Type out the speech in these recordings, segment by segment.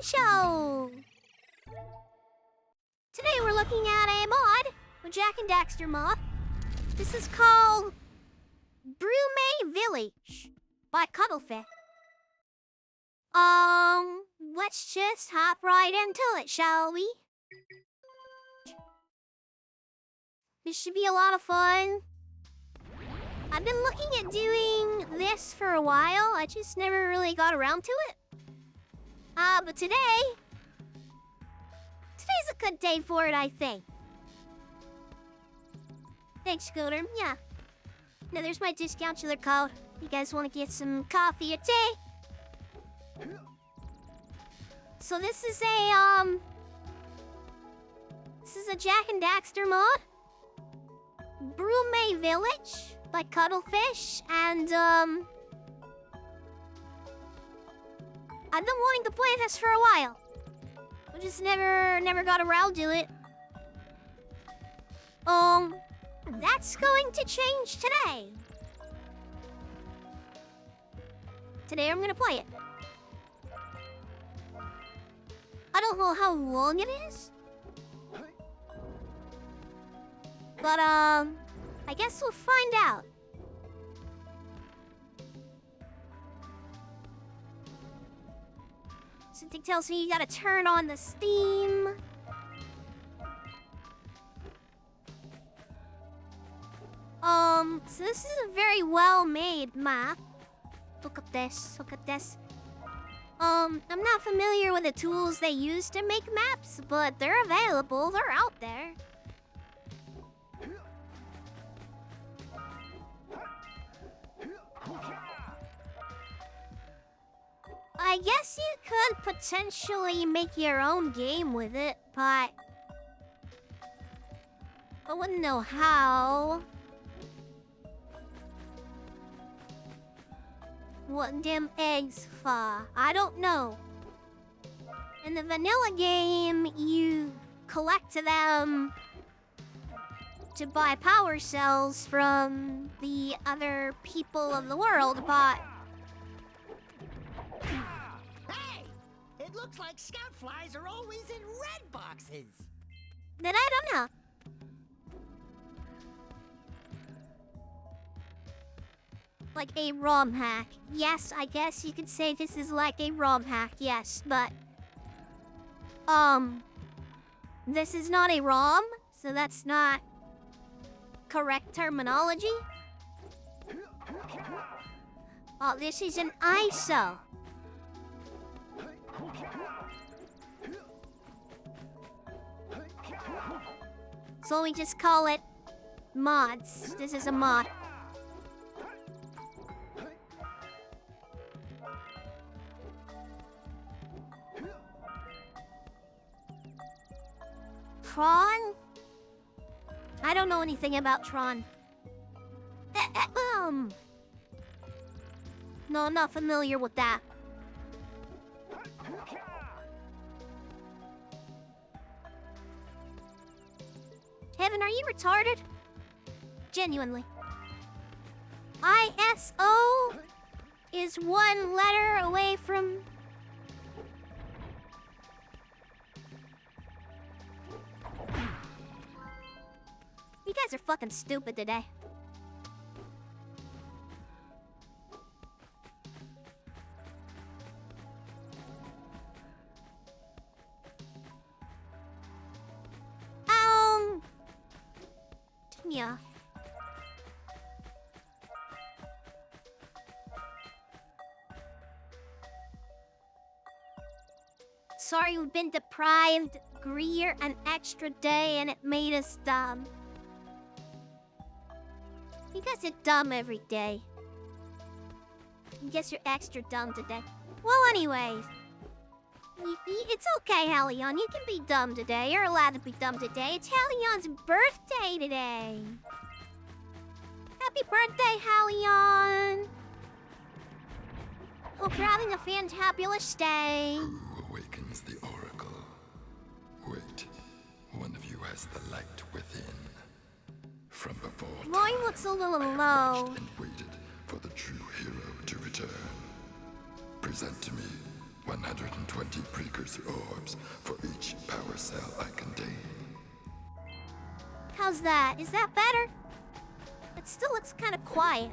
show! Today we're looking at a mod, a Jak and Daxter mod. This is called Brume Village by Cuddlefish. Let's just hop right into it, shall we? This should be a lot of fun. I've been looking at doing this for a while. I just never really got around to it. But today's a good day for it, I think. Thanks, Scooter. Yeah. Now there's my discount code. You guys want to get some coffee or tea? So this is a Jak and Daxter mod. Brume Village by Cuddlefish, and I've been wanting to play this for a while. I just never got around to it. That's going to change today. Today I'm gonna play it. I don't know how long it is, but I guess we'll find out. Something tells me you gotta turn on the steam. So this is a very well-made map. Look at this, look at this. I'm not familiar with the tools they use to make maps, but they're available, they're out there. I guess you could potentially make your own game with it, but I wouldn't know how. What damn eggs for? I don't know. In the vanilla game, you collect them to buy power cells from the other people of the world, but hey! It looks like scout flies are always in red boxes. then I don't know. Like a ROM hack. Yes, I guess you could say this is like a ROM hack, yes, but this is not a ROM, so that's not correct terminology. Oh, this is an ISO. So we just call it mods. This is a mod. Tron? I don't know anything about Tron. No, I'm not familiar with that. Kevin, are you retarded? Genuinely. ISO is one letter away from... You guys are fucking stupid today. Yeah. Sorry, we've been deprived Greer an extra day and it made us dumb. You guys are dumb every day. I guess you're extra dumb today. Well, anyways. It's okay, Halion. You can be dumb today. You're allowed to be dumb today. It's Halion's birthday today. Happy birthday, Halion. Hope you're having a fantabulous day. Who awakens the oracle? Wait, one of you has the light within. From before Mine looks a little low. And waited for the true hero to return. Present to me one 120 precursor orbs for each power cell I contain. How's that? Is that better? It still looks kind of quiet.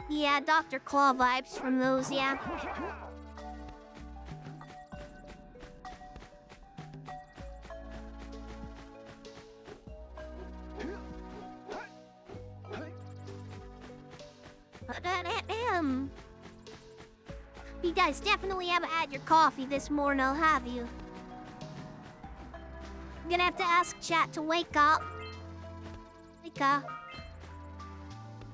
Yeah, Dr. Claw vibes from those, yeah. You guys definitely haven't had your coffee this morning, I'll have you. I'm gonna have to ask chat to wake up. Wake up.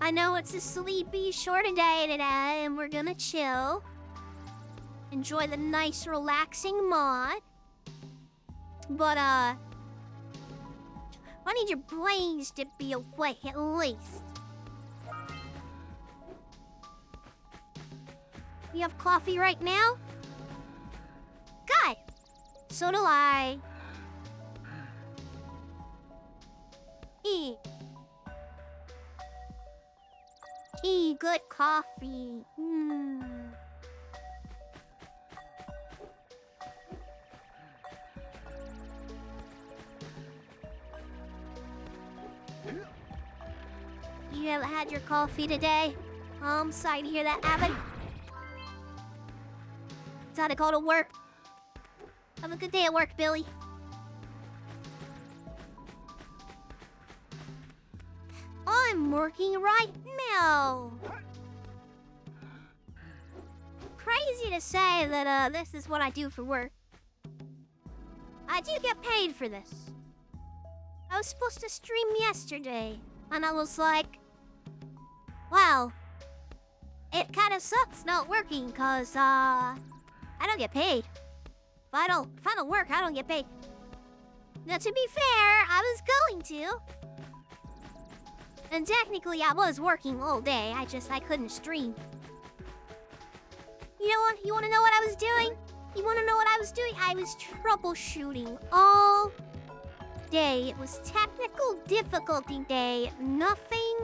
I know it's a sleepy, shorter day today, and we're gonna chill. Enjoy the nice, relaxing mod. But, I need your brains to be awake at least. You have coffee right now? Good! So do I. Good coffee. You haven't had your coffee today? I'm sorry to hear that, Abbott. Time to go to work. Have a good day at work, Billy. I'm working right now. Crazy to say that this is what I do for work. I do get paid for this. I was supposed to stream yesterday, and I was like, wow, it kind of sucks not working, cause I don't get paid. If I don't work, I don't get paid. Now, to be fair, I was going to. And technically, I was working all day. I couldn't stream. You know what? You want to know what I was doing? You want to know what I was doing? I was troubleshooting all day. It was technical difficulty day. Nothing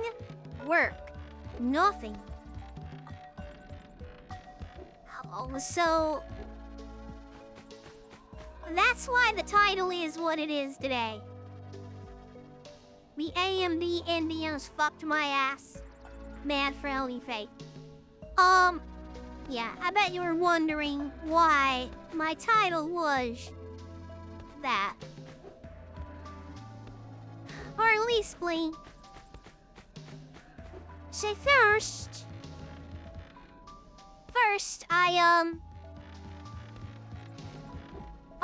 worked. Nothing. Oh, so that's why the title is what it is today. The AMD Indians fucked my ass. Mad for Ellie Faith. Yeah, I bet you were wondering why my title was that. Or at least, Bling. Say first, I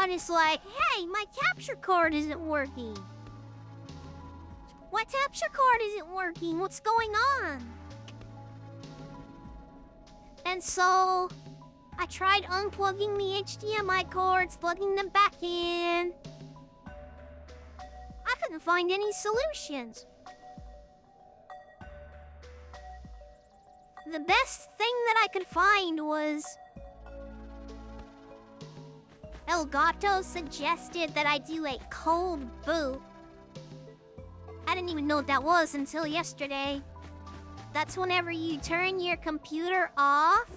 just like, hey, my capture card isn't working. What capture card isn't working? What's going on? And so, I tried unplugging the HDMI cords, plugging them back in. I couldn't find any solutions. The best thing that I could find was Elgato suggested that I do a cold boot. I didn't even know what that was until yesterday. That's whenever you turn your computer off,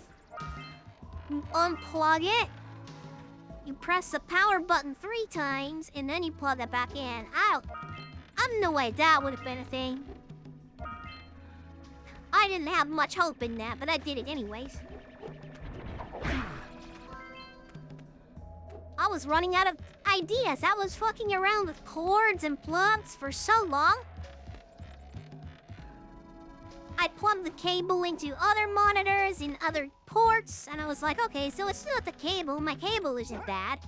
you unplug it, you press the power button 3 times, and then you plug it back in. I have no way that would have been a thing. I didn't have much hope in that, but I did it anyways. I was running out of ideas. I was fucking around with cords and plugs for so long. I'd plug the cable into other monitors in other ports, and I was like, okay, so it's not the cable. My cable isn't bad.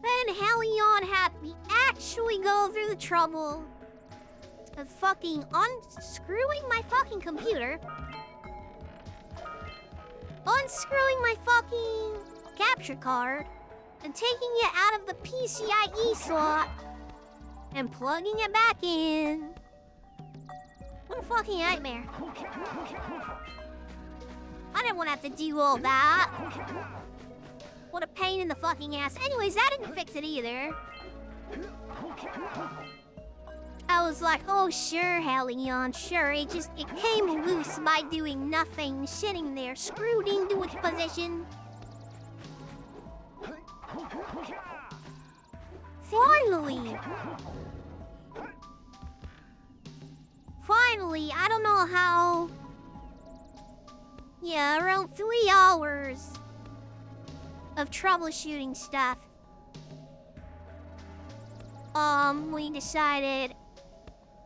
Then Helion had me actually go through the trouble of fucking unscrewing my fucking computer, unscrewing my fucking capture card, and taking it out of the PCIe slot and plugging it back in. What a fucking nightmare. I didn't want to have to do all that. What a pain in the fucking ass. Anyways, that didn't fix it either. I was like, oh sure, Helion, sure. It came loose by doing nothing, sitting there, screwed into its position. Finally! Finally, I don't know how... Yeah, around 3 hours of troubleshooting stuff. We decided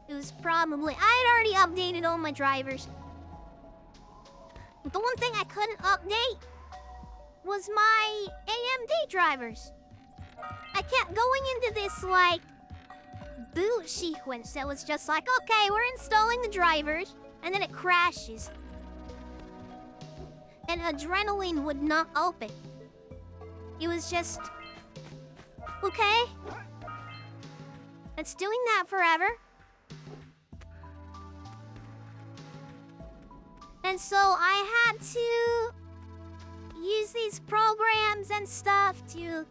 it was probably... I had already updated all my drivers. But the one thing I couldn't update was my AMD drivers. I kept going into this, like, boot sequence that was just like, okay, we're installing the drivers, and then it crashes. And Adrenaline would not open. It was just... Okay. It's doing that forever. And so I had to use these programs and stuff to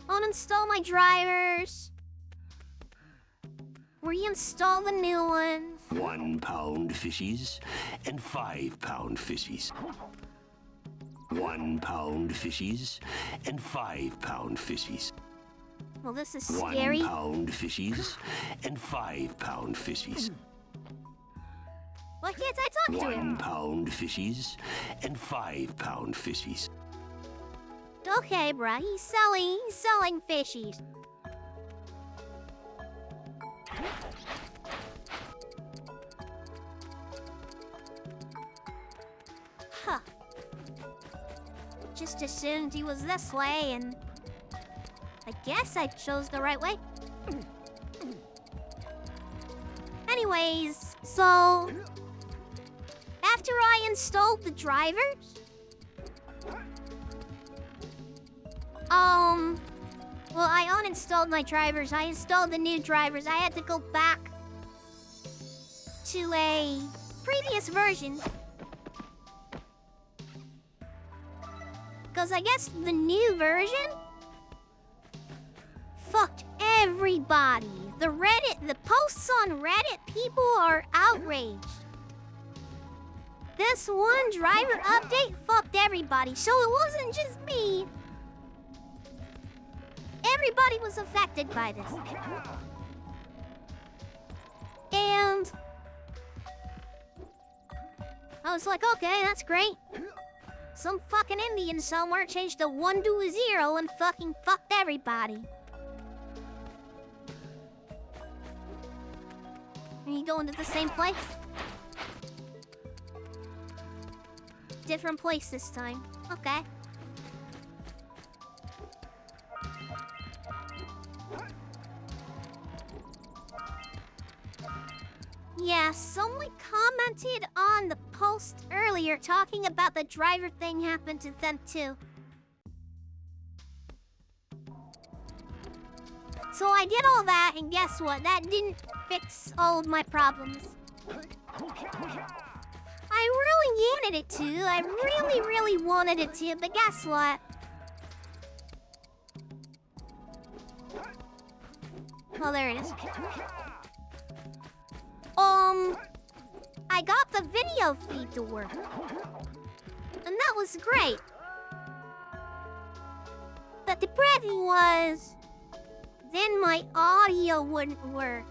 uninstall my drivers, reinstall the new ones. 1 pound fishies and 5 pound fishies. 1 pound fishies and 5 pound fishies. Well, this is scary. 1 pound fishies and 5 pound fishies. Why can't I talk to him? 1 pound fishies and 5 pound fishies. Okay, bruh, he's selling fishies. Huh. Just assumed he was this way, and I guess I chose the right way. Anyways, so after I installed the drivers, well, I uninstalled my drivers. I installed the new drivers. I had to go back to a previous version. Because I guess the new version fucked everybody. The posts on Reddit, people are outraged. This one driver update fucked everybody, so it wasn't just me. Everybody was affected by this. And I was like, okay, that's great. Some fucking Indian somewhere changed a 1 to a 0 and fucking fucked everybody. Are you going to the same place? Different place this time. Okay. Yeah, someone commented on the post earlier talking about the driver thing happened to them too. So I did all that, and guess what? That didn't fix all of my problems. I really wanted it to. I really, really wanted it to, but guess what? Oh, there it is. I got the video feed to work. And that was great. But the problem was, then my audio wouldn't work.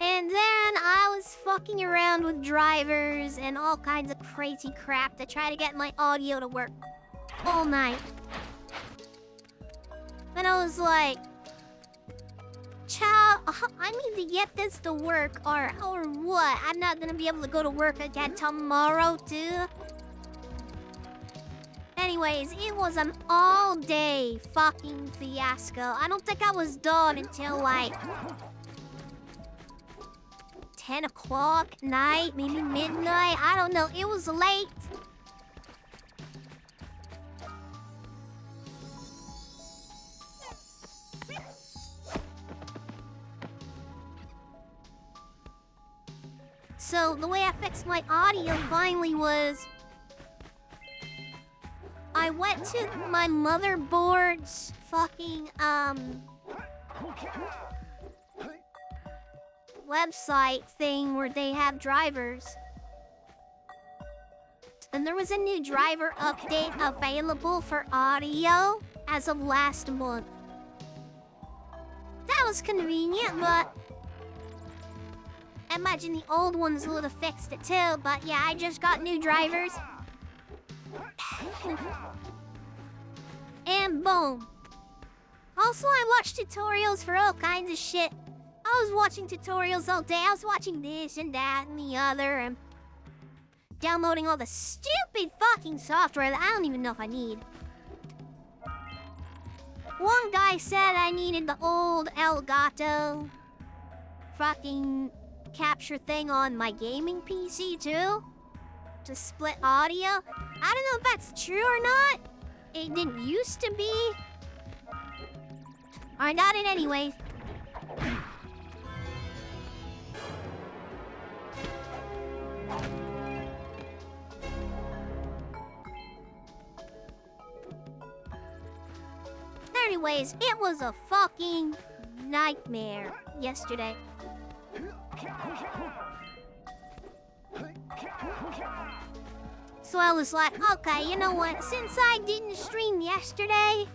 And then I was fucking around with drivers and all kinds of crazy crap to try to get my audio to work all night. And I was like, child, I need to get this to work or what? I'm not gonna be able to go to work again tomorrow too. Anyways, it was an all-day fucking fiasco. I don't think I was done until like 10 o'clock at night, maybe midnight. I don't know. It was late. So the way I fixed my audio finally was I went to my motherboard's fucking, website thing where they have drivers. And there was a new driver update available for audio as of last month. That was convenient, but I imagine the old ones would have fixed it too. But yeah, I just got new drivers. And boom. Also, I watched tutorials for all kinds of shit. I was watching tutorials all day. I was watching this and that and the other and downloading all the stupid fucking software that I don't even know if I need. One guy said I needed the old Elgato fucking capture thing on my gaming PC too, to split audio. I don't know if that's true or not. It didn't used to be. I got it anyways. Anyways, it was a fucking nightmare yesterday. So I was like, okay, you know what? Since I didn't stream yesterday,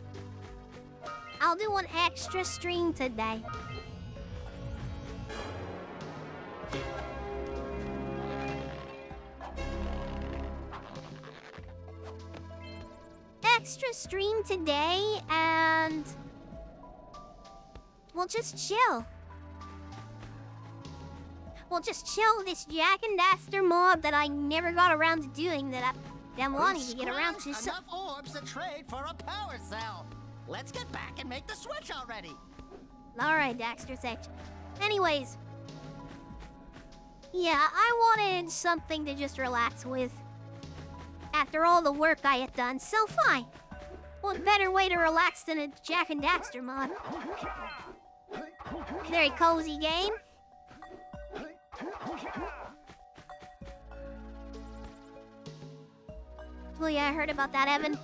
I'll do an extra stream today. Extra stream today, and we'll just chill. We'll just chill this Jak and Daxter mob that I never got around to doing that I've been wanting to get around to. So enough orbs to trade for a power cell. Let's get back and make the switch already. all right, Daxter section. Anyways, yeah, I wanted something to just relax with after all the work I had done, so fine. What better way to relax than a Jak and Daxter mod? Very cozy game. Oh yeah, I heard about that, Evan.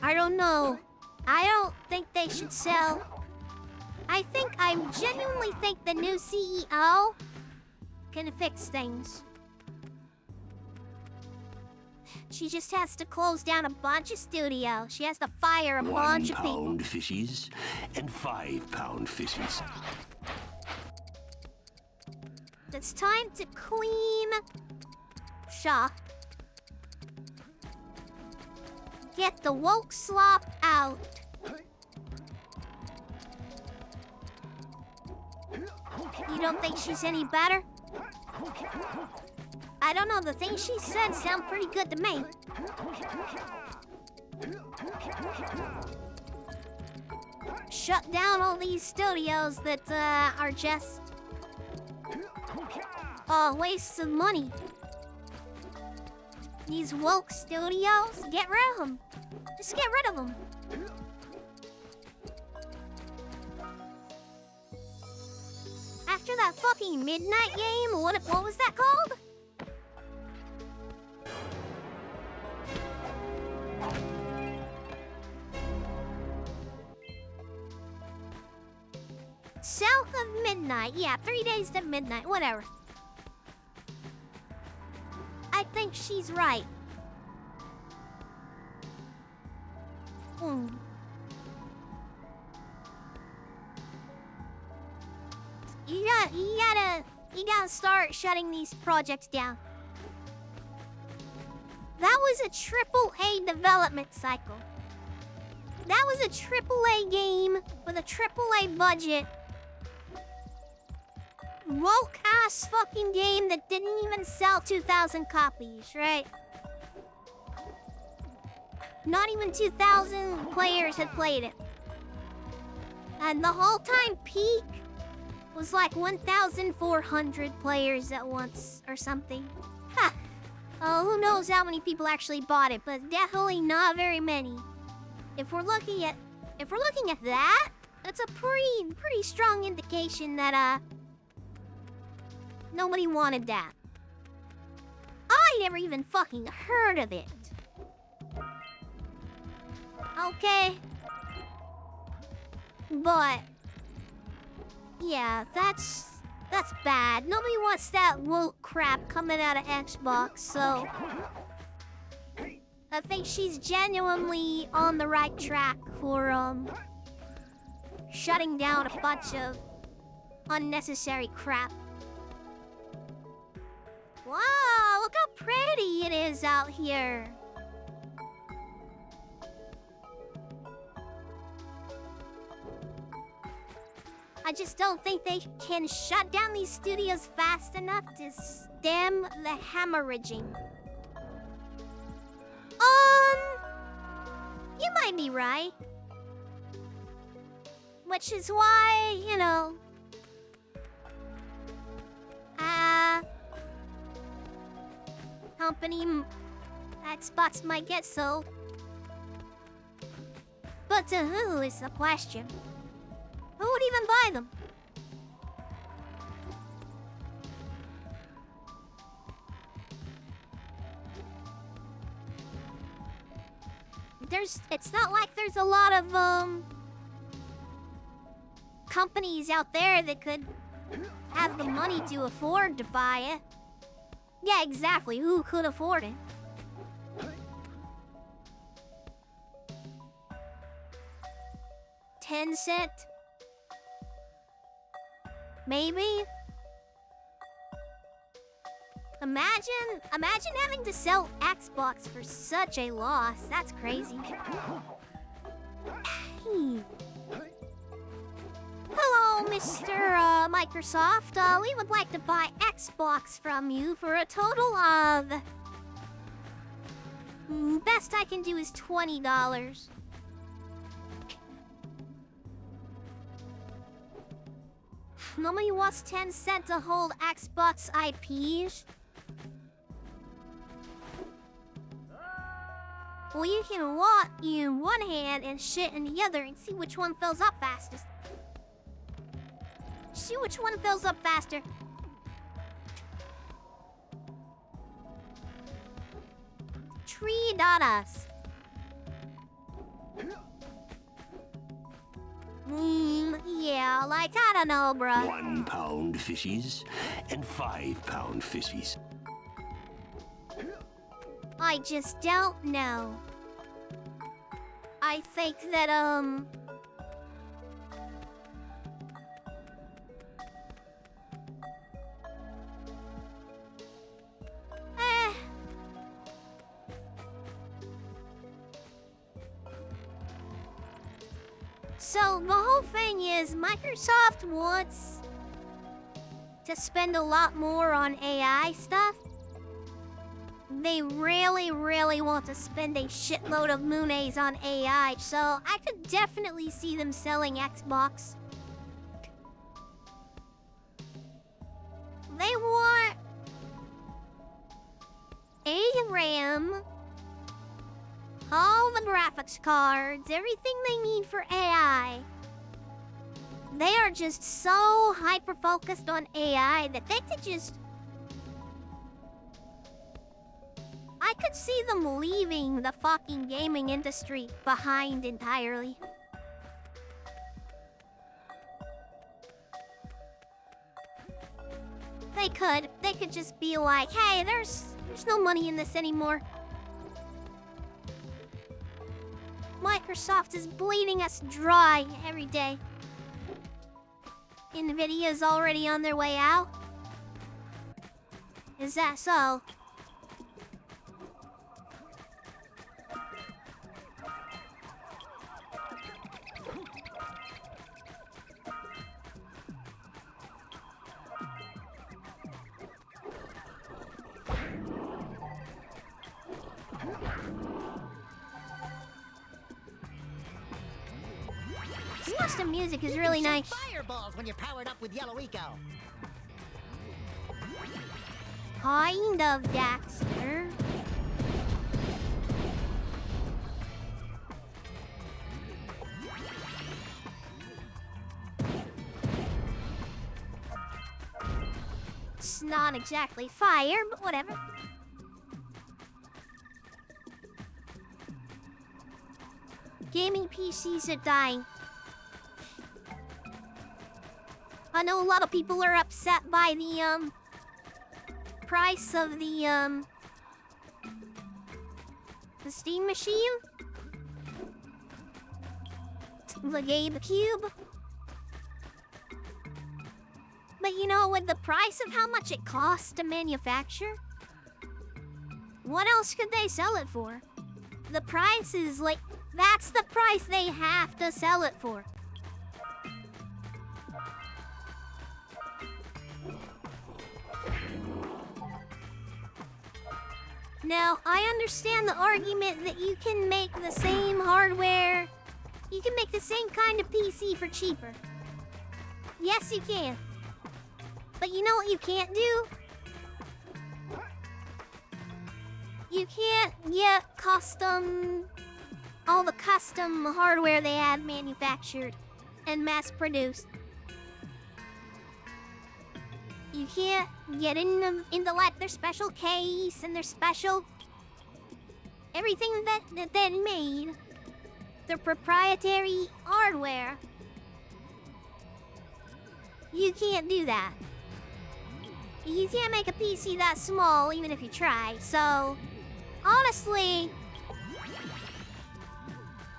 I don't know. I don't think they should sell. I genuinely think the new CEO can fix things. She just has to close down a bunch of studios. She has to fire a bunch of people. 1 pound fishies and 5 pound fishies. It's time to clean shop. Get the woke slop out. You don't think she's any better? I don't know, the things she said sound pretty good to me. Shut down all these studios that are just wastes of money. These woke studios, get rid of them. Just get rid of them. After that fucking midnight game, what was that called? South of Midnight. Yeah, 3 days to midnight, whatever. I think she's right. You gotta start shutting these projects down. That was a AAA development cycle. That was a AAA game with a AAA budget. Woke-ass fucking game that didn't even sell 2,000 copies, right? Not even 2,000 players had played it. And the whole time peak was like 1,400 players at once or something. Ha! Oh, who knows how many people actually bought it, but definitely not very many. If we're looking at that, that's a pretty strong indication that Nobody wanted that. I never even fucking heard of it. Okay. But yeah, that's bad. Nobody wants that woke crap coming out of Xbox, so I think she's genuinely on the right track for shutting down a bunch of unnecessary crap. Wow, look how pretty it is out here. I just don't think they can shut down these studios fast enough to stem the hemorrhaging. You might be right. Which is why, you know, Xbox might get sold. But to who is the question? Who would even buy them? It's not like there's a lot of, companies out there that could have the money to afford to buy it. Yeah, exactly. Who could afford it? $0.10? Maybe? Imagine having to sell Xbox for such a loss. That's crazy. Hello, Mr. Microsoft. We would like to buy Xbox from you for a total of... best I can do is $20. Nobody wants 10 cents to hold Xbox IPs. Well, you can walk in one hand and shit in the other and see which one fills up fastest. See which one fills up faster. $3. Yeah, like, I don't know, bruh. 1 pound fishies and 5 pound fishies. I just don't know. I think that, So, the whole thing is, Microsoft wants to spend a lot more on AI stuff. They really, really want to spend a shitload of moonies on AI, so I could definitely see them selling Xbox. They want a RAM, all the graphics cards, everything they need for AI. They are just so hyper-focused on AI that they could just... I could see them leaving the fucking gaming industry behind entirely. They could. They could just be like, hey, there's no money in this anymore. Microsoft is bleeding us dry every day. Nvidia's already on their way out. Is that so? This custom music is really nice. Fireballs when you're powered up with Yellow Eco. Kind of, Daxter. It's not exactly fire, but whatever. Gaming PCs are dying. I know a lot of people are upset by the price of the Steam machine. The GameCube. But you know, with the price of how much it costs to manufacture, what else could they sell it for? The price is like, that's the price they have to sell it for. Now, I understand the argument that you can make the same hardware, you can make the same kind of PC for cheaper. Yes, you can. But you know what you can't do? You can't get all the custom hardware they have manufactured and mass-produced. You can't get into like their special case and their special everything that they made. Their proprietary hardware. You can't do that. You can't make a PC that small even if you try. So, honestly,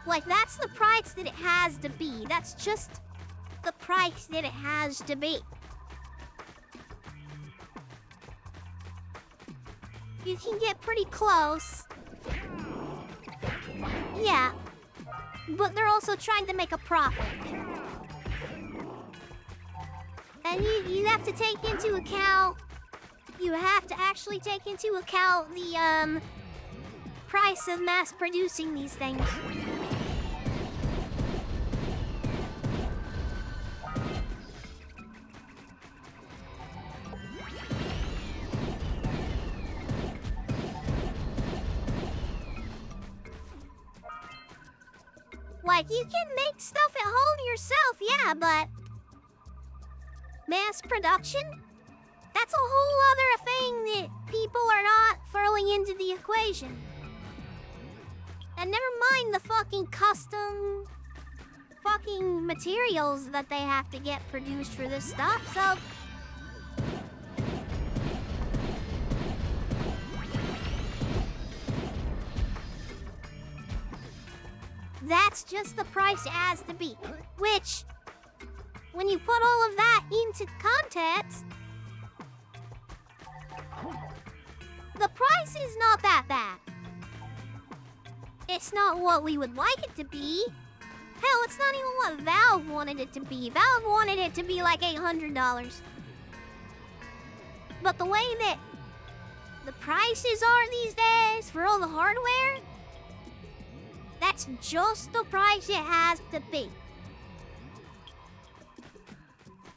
like that's the price that it has to be. That's just the price that it has to be. You can get pretty close. Yeah. But they're also trying to make a profit. And you have to take into account, you have to actually take into account the price of mass producing these things. Like, you can make stuff at home yourself, yeah, but mass production? That's a whole other thing that people are not throwing into the equation. And never mind the fucking custom fucking materials that they have to get produced for this stuff, so that's just the price it has to be. Which, when you put all of that into context, the price is not that bad. It's not what we would like it to be. Hell, it's not even what Valve wanted it to be. Valve wanted it to be like $800. But the way that the prices are these days for all the hardware, that's just the price it has to be.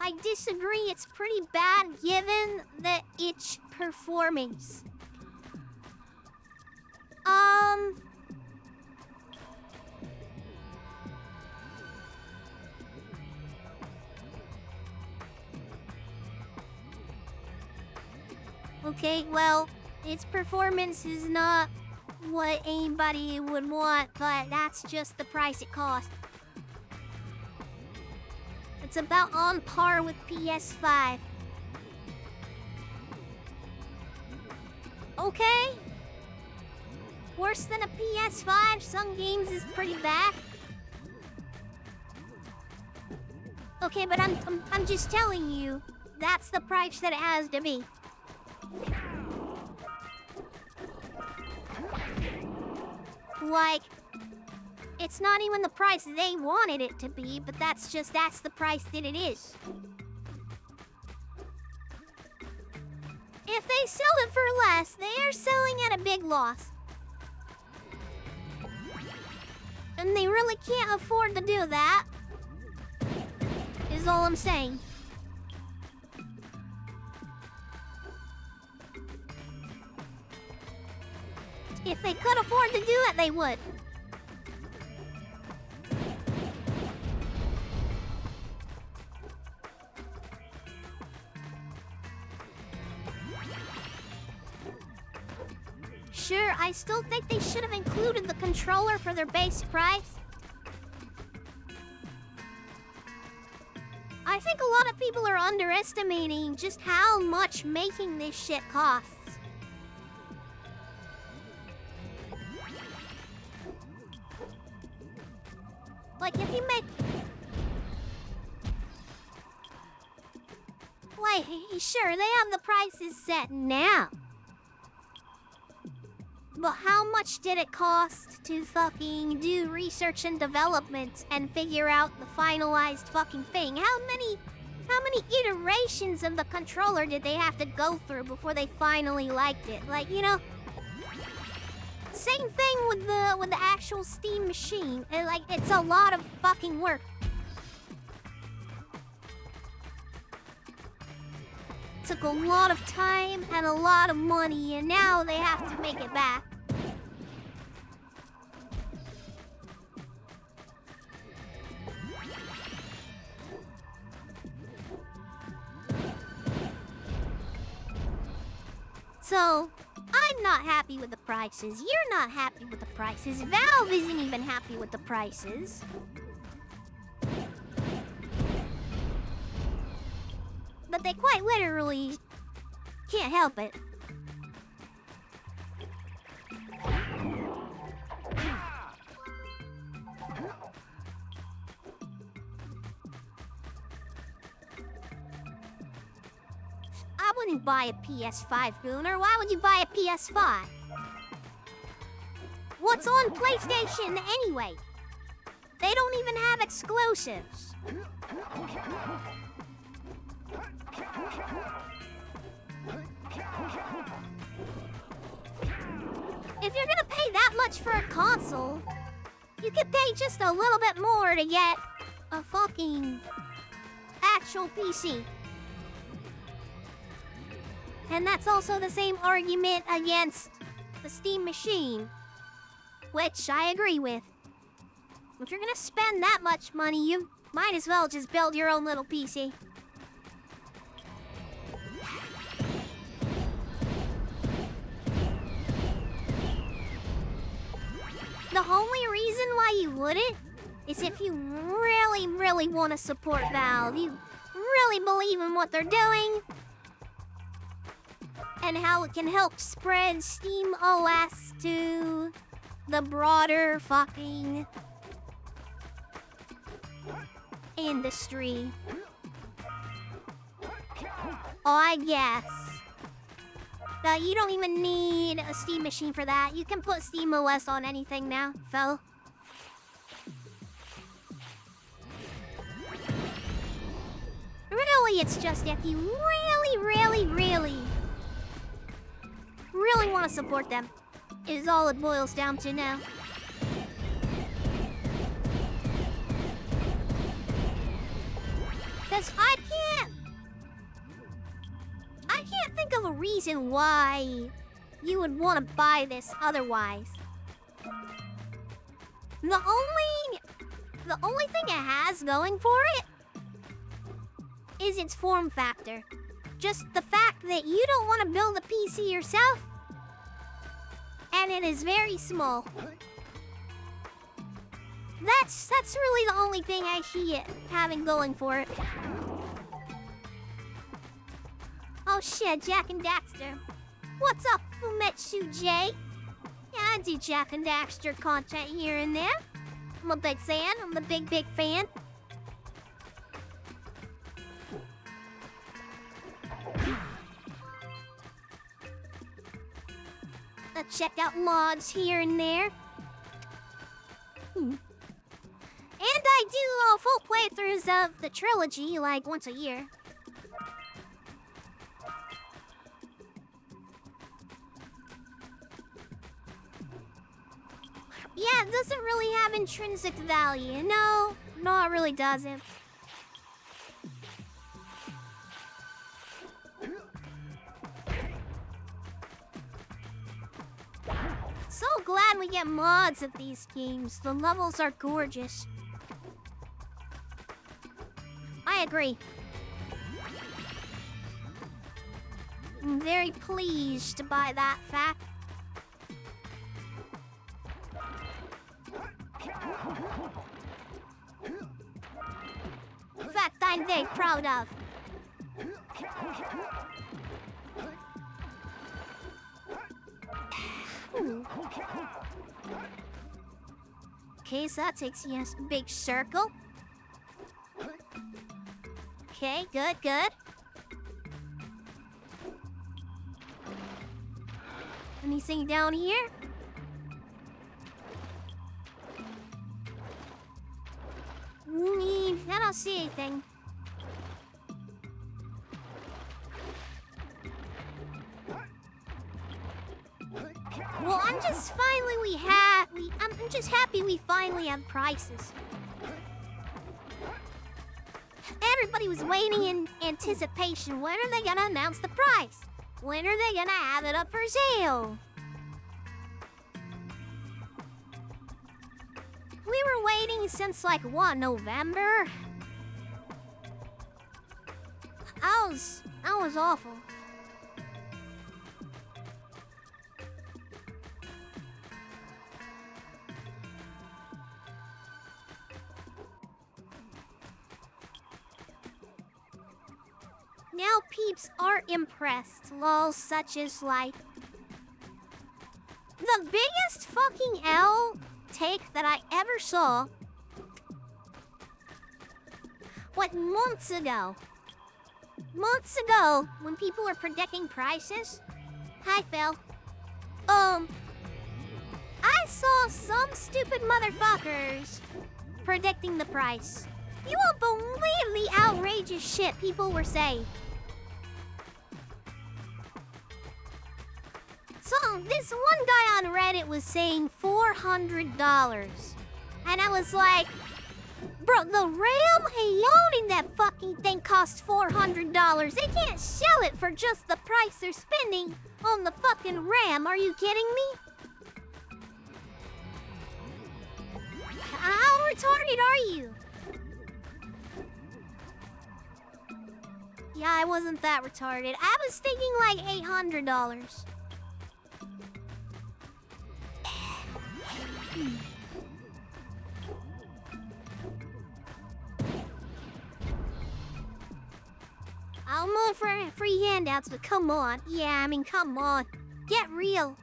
I disagree, it's pretty bad given that it's performance. Okay, well, its performance is not what anybody would want, but that's just the price it costs. It's about on par with PS5. Okay. Worse than a PS5, some games is pretty bad. Okay, but I'm just telling you, that's the price that it has to be. Like, it's not even the price they wanted it to be, but that's the price that it is. If they sell it for less, they are selling at a big loss. And they really can't afford to do that, is all I'm saying. If they could afford to do it, they would. sure, I still think they should have included the controller for their base price. I think a lot of people are underestimating just how much making this shit costs. Like, if you make... Like, sure, they have the prices set now. But how much did it cost to fucking do research and development and figure out the finalized fucking thing? How many iterations of the controller did they have to go through before they finally liked it? Like, you know, same thing with the actual Steam machine. Like, it's a lot of fucking work. Took a lot of time and a lot of money, and now they have to make it back. So, I'm not happy with the prices. You're not happy with the prices. Valve isn't even happy with the prices. But they quite literally can't help it. I wouldn't buy a PS5, Booner. Why would you buy a PS5? What's on PlayStation anyway? They don't even have exclusives. If you're gonna pay that much for a console, you could pay just a little bit more to get a fucking actual PC. And that's also the same argument against the Steam machine, which I agree with. If you're gonna spend that much money, you might as well just build your own little PC. The only reason why you wouldn't is if you really, really want to support Valve. You really believe in what they're doing and how it can help spread Steam OS to the broader fucking industry. Oh, I guess. You don't even need a Steam machine for that. You can put Steam OS on anything now, Phil. Really, it's just if you really want to support them, is all it boils down to now. Because I can't think of a reason why you would want to buy this otherwise. The only thing it has going for it is its form factor. Just the fact that you don't want to build a PC yourself, and it is very small. That's really the only thing I see it having going for it. Oh shit, Jak and Daxter. What's up, Fumetsu J? Yeah, I do Jak and Daxter content here and there. I'm a big fan. I'm a big fan. I check out mods here and there. And I do full playthroughs of the trilogy, like, once a year. Yeah, it doesn't really have intrinsic value. No, it really doesn't. So glad we get mods of these games. The levels are gorgeous. I agree. I'm very pleased by that fact. Fact I'm very proud of. Okay, so that takes you a big circle. Okay, good, good. Anything down here? I don't see anything. Well, I'm just happy we finally have prices. Everybody was waiting in anticipation. When are they gonna announce the price? When are they gonna have it up for sale? We were waiting since like what, November? That was awful. Now peeps are impressed, lol, such as like... The biggest fucking L take that I ever saw... What, months ago? Months ago, when people were predicting prices... Hi, Phil. I saw some stupid motherfuckers predicting the price. You won't believe the outrageous shit people were saying. So, this one guy on Reddit was saying $400. And I was like, bro, the RAM alone in that fucking thing costs $400. They can't sell it for just the price they're spending on the fucking RAM. Are you kidding me? How retarded are you? Yeah, I wasn't that retarded. I was thinking like $800. I'm all for free handouts, but come on. Yeah, I mean, come on. Get real.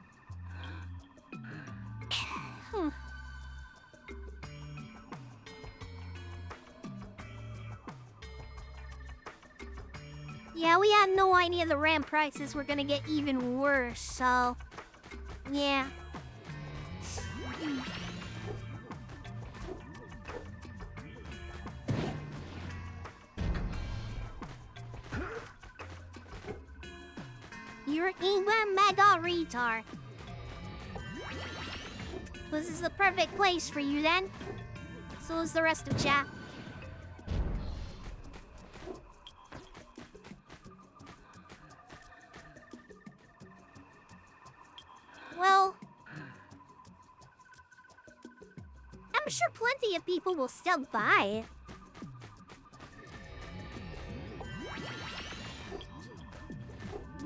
Yeah, we had no idea the RAM prices were gonna get even worse, so... Yeah. You're even mega retard. This is the perfect place for you then. So is the rest of chat. Well, I'm sure plenty of people will still buy it.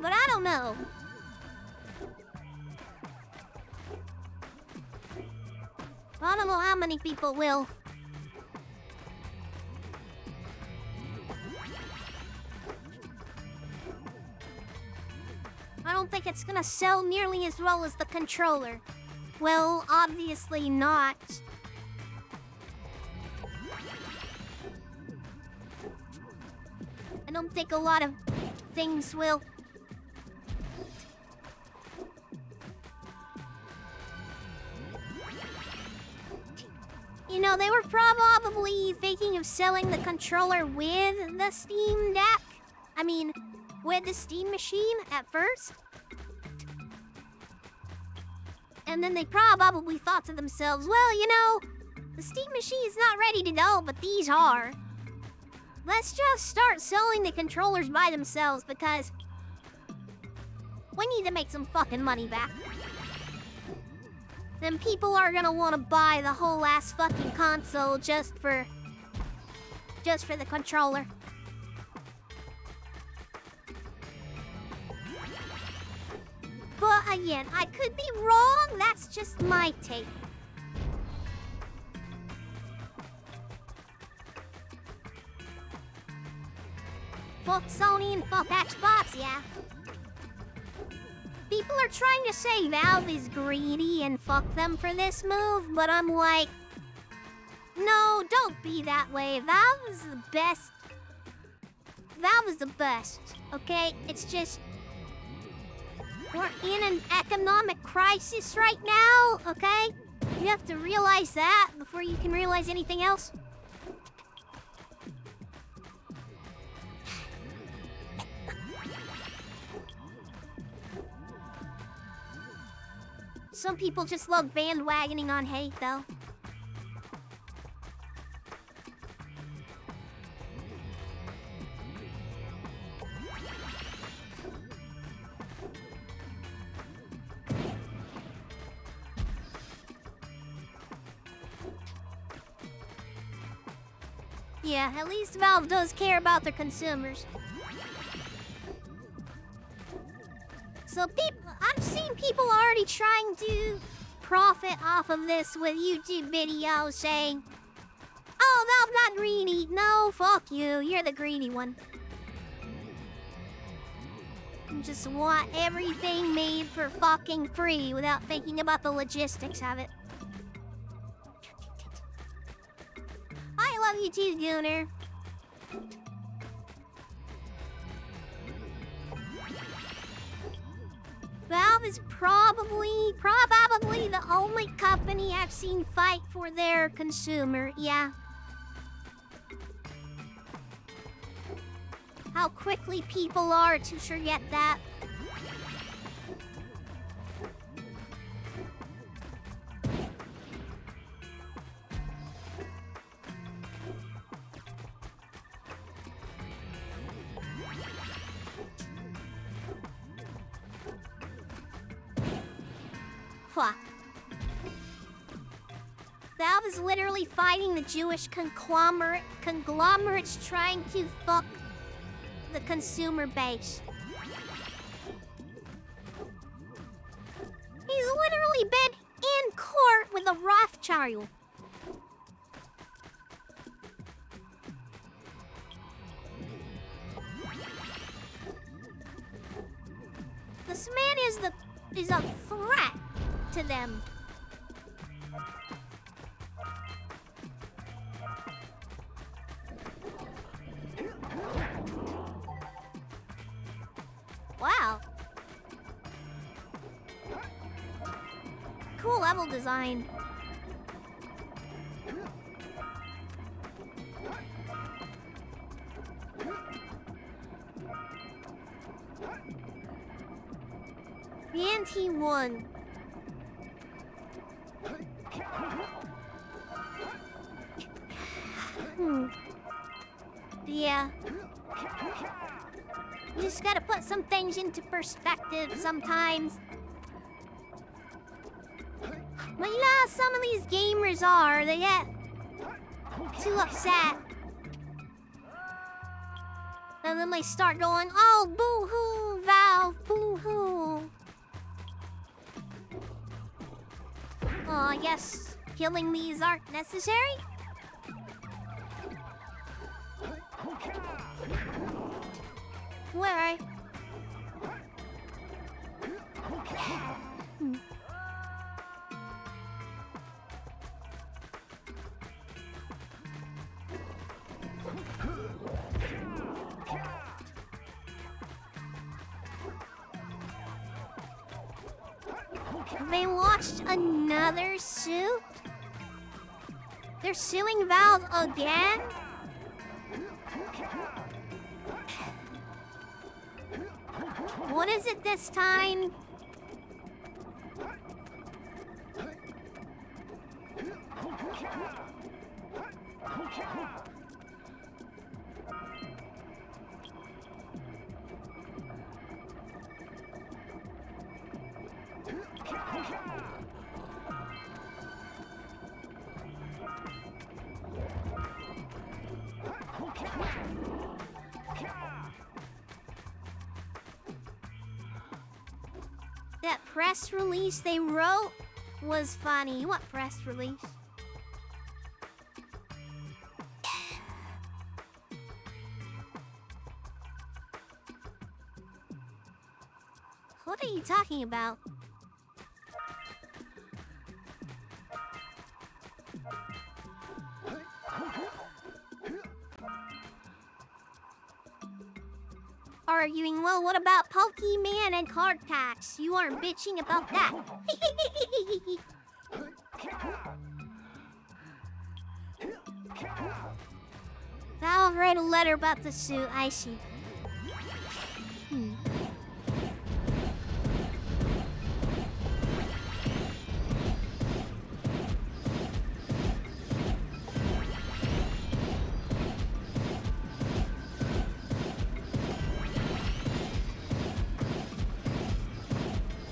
But I don't know. I don't know how many people will. I don't think it's gonna sell nearly as well as the controller. Well, obviously not. I don't think a lot of things will. You know, they were probably thinking of selling the controller with the Steam Deck. I mean, with the Steam machine at first. And then they probably thought to themselves, well, you know, the Steam machine is not ready to go, but these are. Let's just start selling the controllers by themselves because we need to make some fucking money back. Then people are gonna want to buy the whole ass fucking console just for the controller. But again, I could be wrong. That's just my take. Fuck Sony and fuck Xbox, yeah. People are trying to say Valve is greedy and fuck them for this move, but I'm like, no, don't be that way. Valve is the best. Valve is the best, okay? It's just, we're in an economic crisis right now, okay? You have to realize that before you can realize anything else. Some people just love bandwagoning on hate, though. Yeah, at least Valve does care about their consumers. So I've seen people already trying to profit off of this with YouTube videos saying, oh, Valve not greedy. No, fuck you. You're the greedy one. You just want everything made for fucking free without thinking about the logistics of it. I love you too, Gooner. Valve is probably the only company I've seen fight for their consumer, yeah. How quickly people are to forget that. Fuck. Valve is literally fighting the Jewish conglomerates trying to fuck the consumer base. He's literally been in court with a Rothschild. This man is a threat to them. Wow. Cool level design. And he won. Yeah. You just gotta put some things into perspective sometimes. But you know how some of these gamers are, they get too upset. And then they start going, oh, boo-hoo, Valve, boo-hoo. Oh, I guess killing these aren't necessary? Where are you? They launched another suit? They're suing Valve again? What is it this time? That press release they wrote was funny. What press release? What are you talking about? Arguing, well, what about Pokemon and card packs? You aren't bitching about that. I'll write a letter about the suit, I see.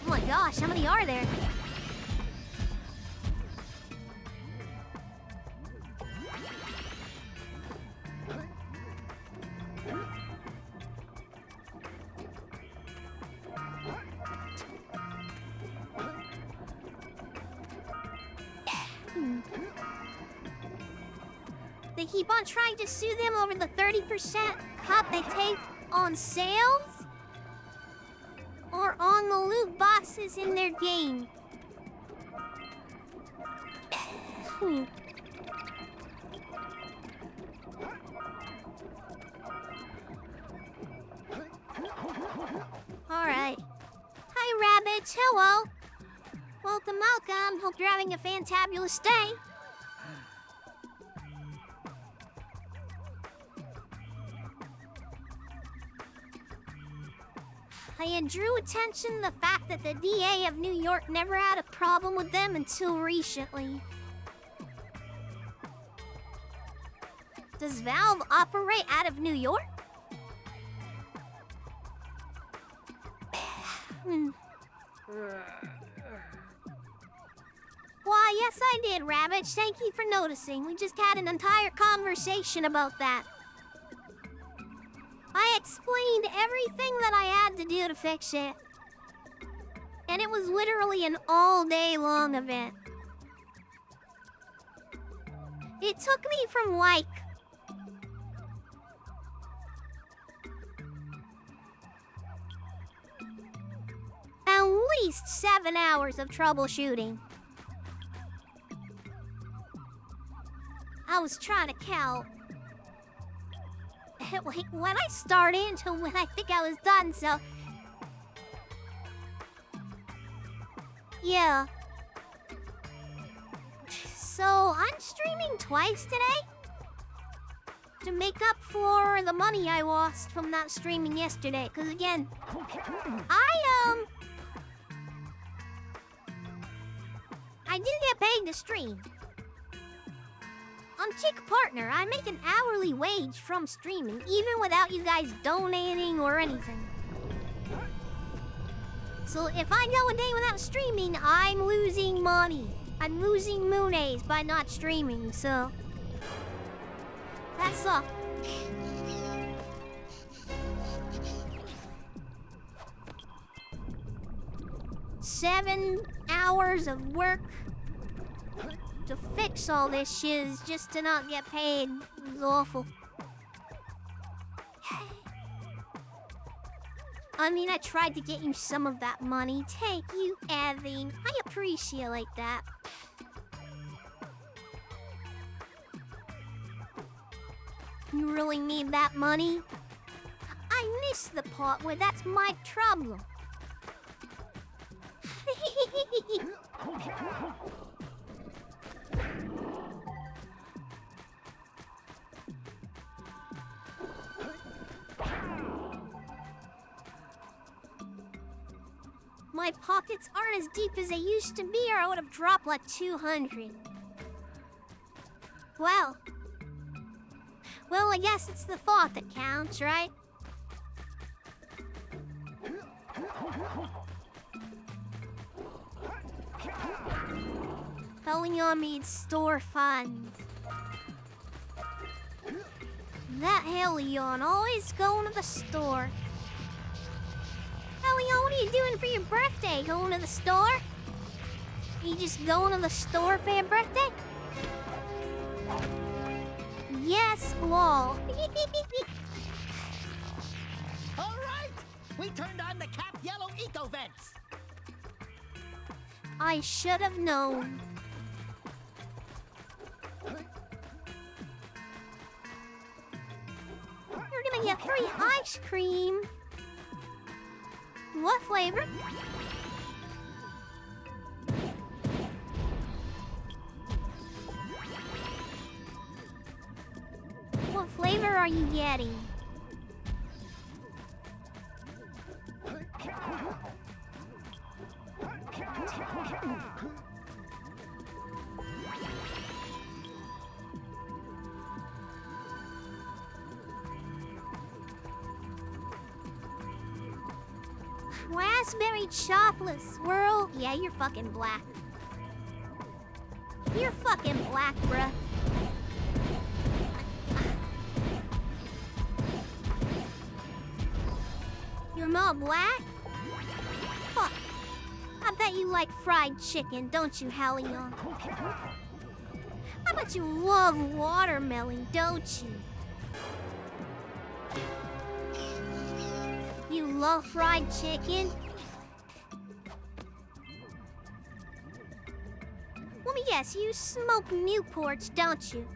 Oh my gosh, how many are there? They keep on trying to sue them over the 30% cut they take on sales or on the loot boxes in their game. Alright. Hi, rabbits. Hello. Welcome, welcome. Hope you're having a fantabulous day. I drew attention to the fact that the DA of New York never had a problem with them until recently. Does Valve operate out of New York? Why, yes I did, Rabbit. Thank you for noticing. We just had an entire conversation about that. I explained everything that I had to do to fix it. And it was literally an all-day long event. It took me from like... at least 7 hours of troubleshooting. I was trying to count. Like, when I started until when I think I was done, so... yeah. So, I'm streaming twice today to make up for the money I lost from not streaming yesterday. Because again, I do get paid to stream. I'm Chick Partner. I make an hourly wage from streaming, even without you guys donating or anything. So if I go a day without streaming, I'm losing money. I'm losing moonies by not streaming, so... that's all. Seven hours of work to fix all this shiz just to not get paid. It was awful. I mean, I tried to get you some of that money. Thank you, Evan. I appreciate that. You really need that money? I miss the part where that's my trouble. My pockets aren't as deep as they used to be, or I would have dropped like 200. Well, I guess it's the thought that counts, right? Helion needs store funds. That Helion always going to the store. Helion, what are you doing for your birthday? Going to the store? You just going to the store for your birthday? Yes, lol. All right. We turned on the Cap Yellow Eco Vents. I should have known. You're gonna get free ice cream. What flavor? What flavor are you getting? Raspberry chocolate swirl? Yeah, you're fucking black. You're fucking black, bruh. You're more black? Fuck. I bet you like fried chicken, don't you, Hallion? I bet you love watermelon, don't you? You love fried chicken? Let me guess, you smoke Newports, don't you?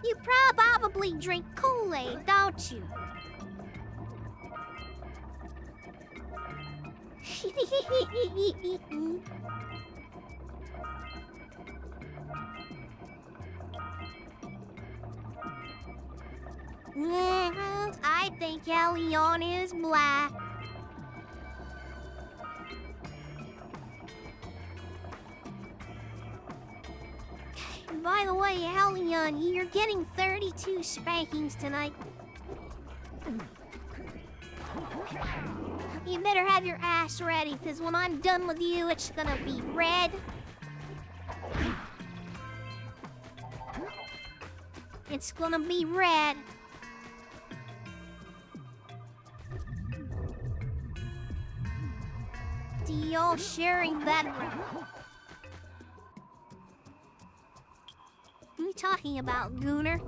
You probably drink Kool-Aid, don't you? I think Hallion is black. By the way, Hallion, you're getting 32 spankings tonight. You better have your ass ready, because when I'm done with you, it's gonna be red. It's gonna be red. Do y'all sharing bedroom? What are you talking about, Gooner?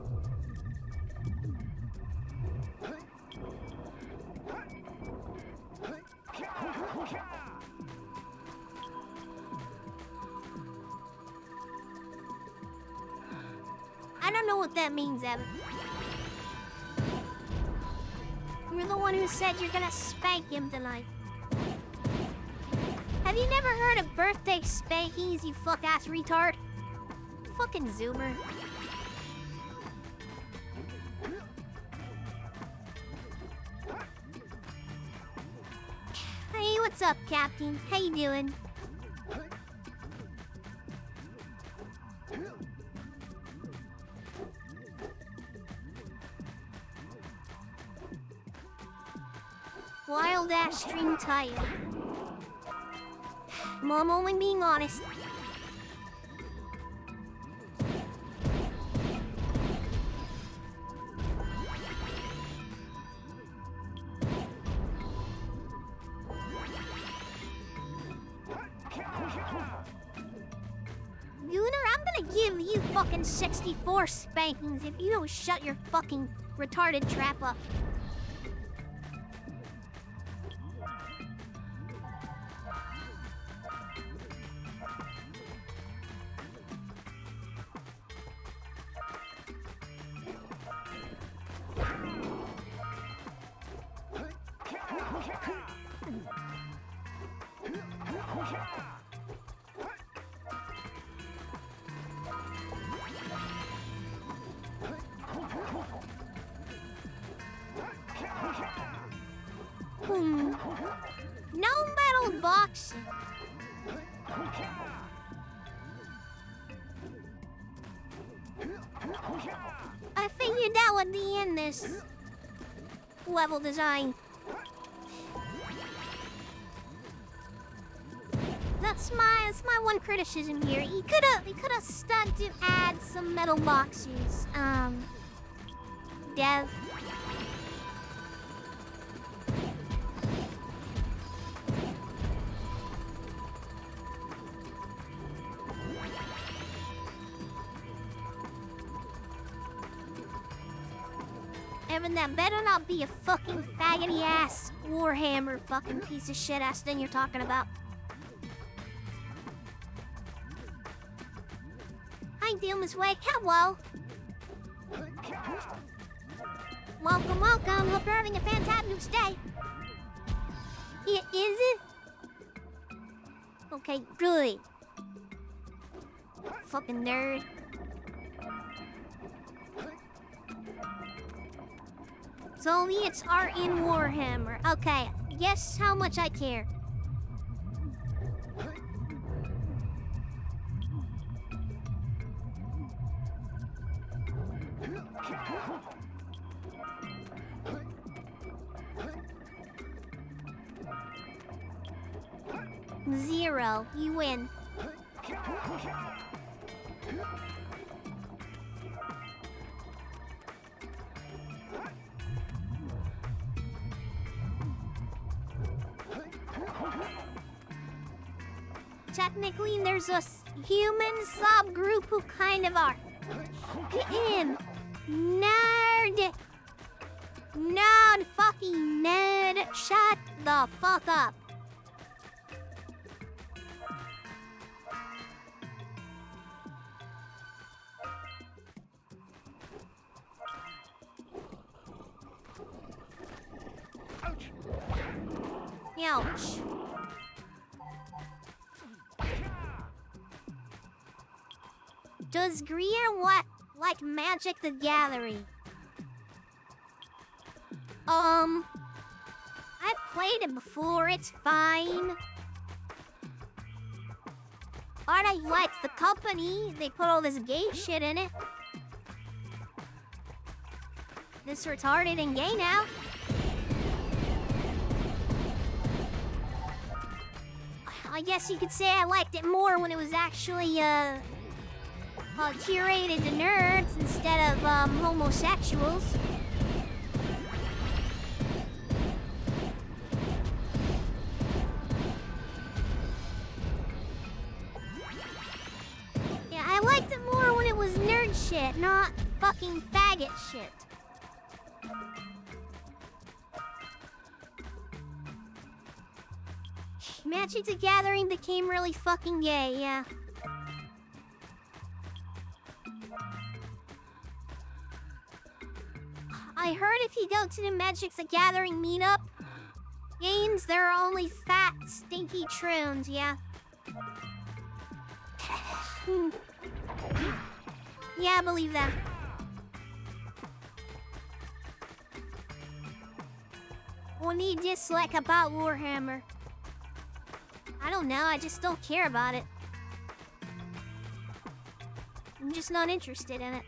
I don't know what that means, Evan. You're the one who said you're gonna spank him tonight. Have you never heard of birthday spankings, you fuck-ass retard? Fucking Zoomer. Hey, what's up, Captain? How you doing? Wild ass stream title. Mom, only being honest. Gooner, I'm gonna give you fucking 64 spankings if you don't shut your fucking retarded trap up. No metal boxing. I figured that would be in this level design. That's my one criticism here. He could have stuck to add some metal boxes. Dev. Evan, that better not be a fucking faggoty ass Warhammer fucking piece of shit ass thing you're talking about. Hi, Doom is Wake. Hello. Welcome, welcome. Hope you're having a fantabulous day. Is it? Okay, good. Fucking nerd. Soviets are in Warhammer. Okay, guess how much I care. Zero. You win. Technically, there's a human subgroup who kind of are. Nerd! Nerd, fucking nerd. Shut the fuck up. Ouch. Does Greer like Magic the Gathering? I've played it before, it's fine. But I like the company. They put all this gay shit in it. This retarded and gay now. I guess you could say I liked it more when it was actually, curated to nerds instead of, homosexuals. Yeah, I liked it more when it was nerd shit, not fucking faggot shit. Magic the Gathering became really fucking gay, yeah. I heard if you go to the Magic the Gathering meetup games, there are only fat, stinky troons, yeah. Yeah, I believe that. What do you dislike about Warhammer? I don't know, I just don't care about it. I'm just not interested in it.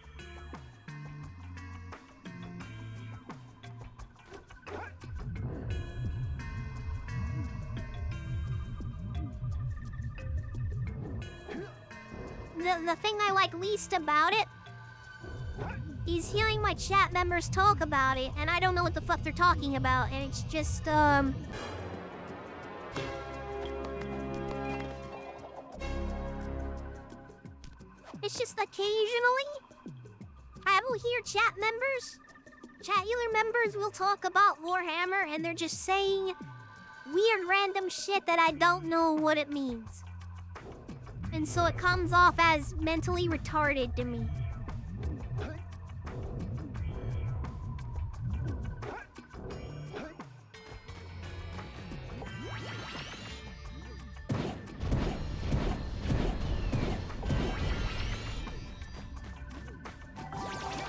The thing I like least about it is hearing my chat members talk about it, and I don't know what the fuck they're talking about, and it's just, It's just occasionally I will hear chatular members will talk about Warhammer, and they're just saying weird random shit that I don't know what it means. And so it comes off as mentally retarded to me.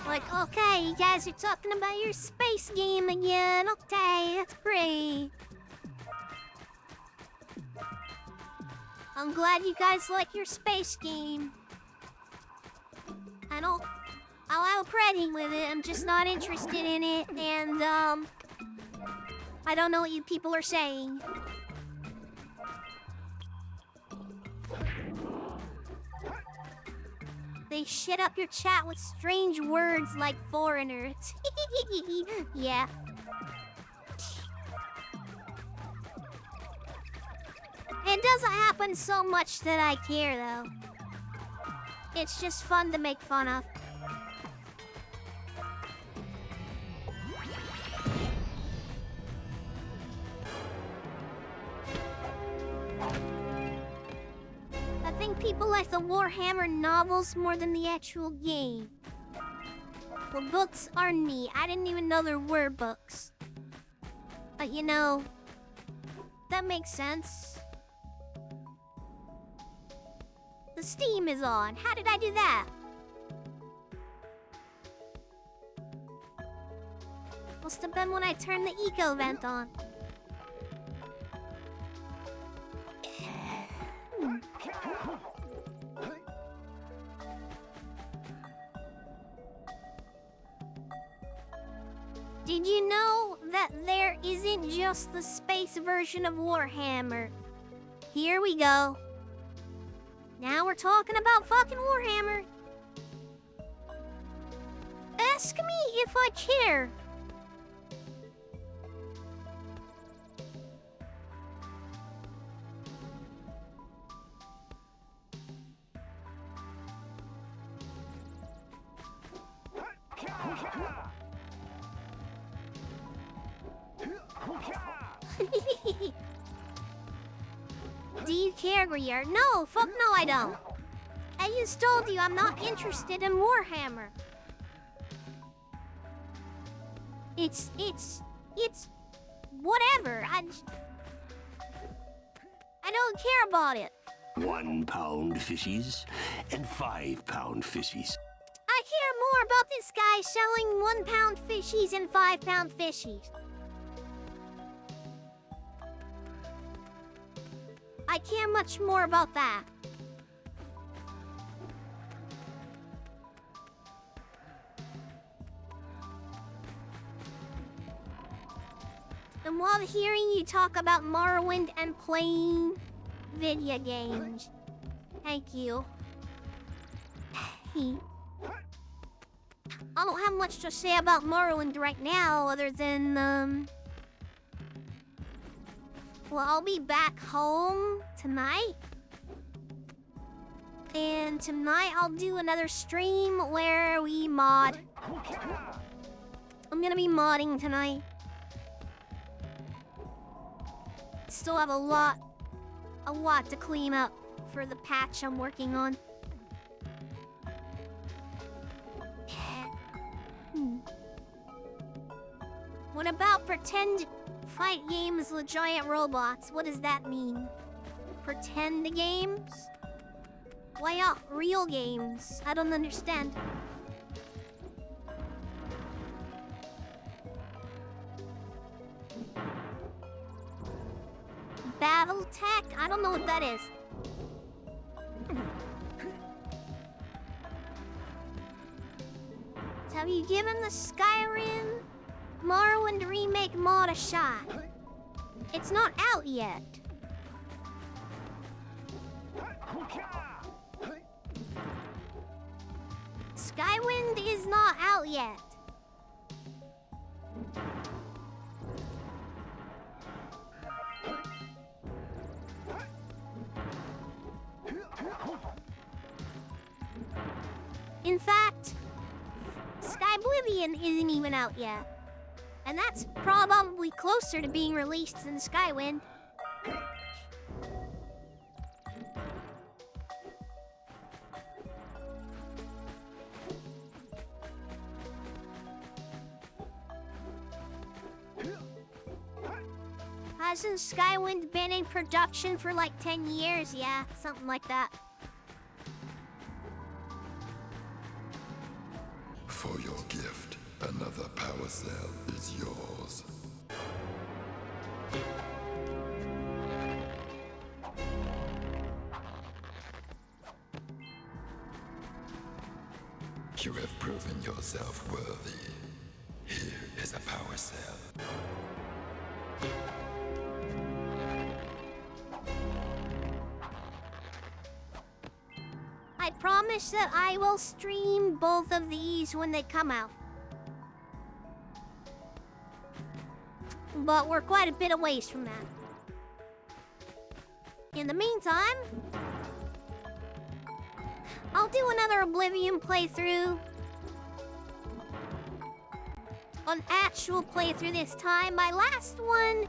Like, okay, you guys are talking about your space game again. Okay, that's great. I'm glad you guys like your space game. I'll have playing with it. I'm just not interested in it, and I don't know what you people are saying. They shit up your chat with strange words like foreigners. Yeah. It doesn't happen so much that I care, though. It's just fun to make fun of. people like the Warhammer novels more than the actual game. Well, books are neat. I didn't even know there were books. But you know, that makes sense. The steam is on. How did I do that? Must have been when I turned the eco vent on. Did you know that there isn't just the space version of Warhammer? Here we go. Now we're talking about fucking Warhammer. Ask me if I care. Do you care, Grier? No, fuck no, I don't. I just told you I'm not interested in Warhammer. It's whatever. I don't care about it. 1 pound fishies and 5 pound fishies. I care more about this guy selling 1 pound fishies and 5 pound fishies. I care much more about that. And while hearing you talk about Morrowind and playing video games, thank you. I don't have much to say about Morrowind right now other than, well, I'll be back home tonight. And tonight I'll do another stream where we mod. I'm gonna be modding tonight. Still have a lot to clean up for the patch I'm working on. What about pretend fight games with giant robots? What does that mean? Pretend games? Why not real games? I don't understand. Battletech? I don't know what that is. So have you given the Skyrim Morrowind remake mod a shot? It's not out yet. Skywind is not out yet. In fact, Skyblivion isn't even out yet. And that's probably closer to being released than Skywind. Hasn't Skywind been in production for like 10 years? Yeah, something like that. For your gift, another power cell is yours. You have proven yourself worthy. Here is a power cell. I promise that I will stream both of these when they come out. But we're quite a bit away from that. In the meantime, I'll do another Oblivion playthrough. An actual playthrough this time. My last one,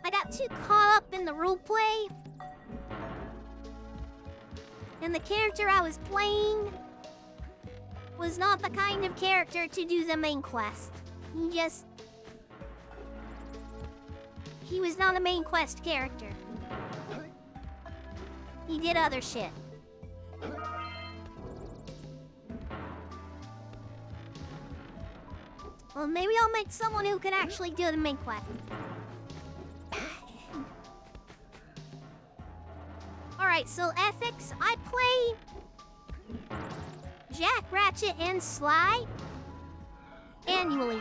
I got too caught up in the roleplay. And the character I was playing was not the kind of character to do the main quest. He was not a main quest character. He did other shit. Well, maybe I'll make someone who can actually do the main quest. Alright, so ethics. I play Jak, Ratchet, and Sly annually.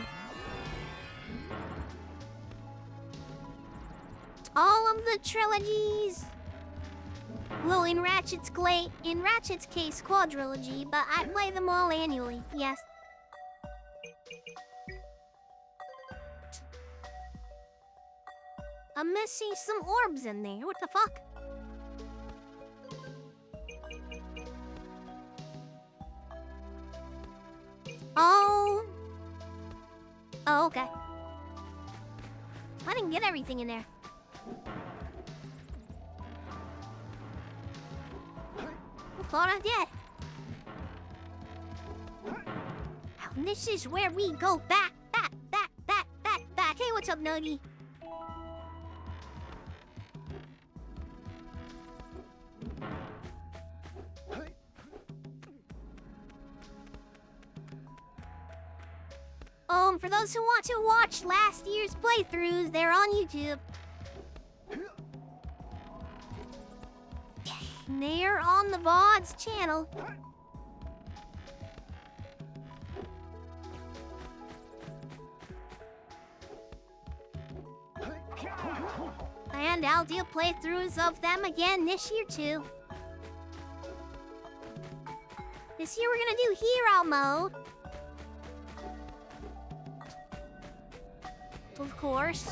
All of the trilogies. Well, in Ratchet's case, quadrilogy, but I play them all annually, yes. I'm missing some orbs in there. What the fuck? Oh, okay. I didn't get everything in there. I thought I did. Oh, this is where we go back. Hey, what's up, Nuggy? For those who want to watch last year's playthroughs, they're on YouTube. They're on the VOD's channel. And I'll do playthroughs of them again this year too. This year we're gonna do hero mode. Of course.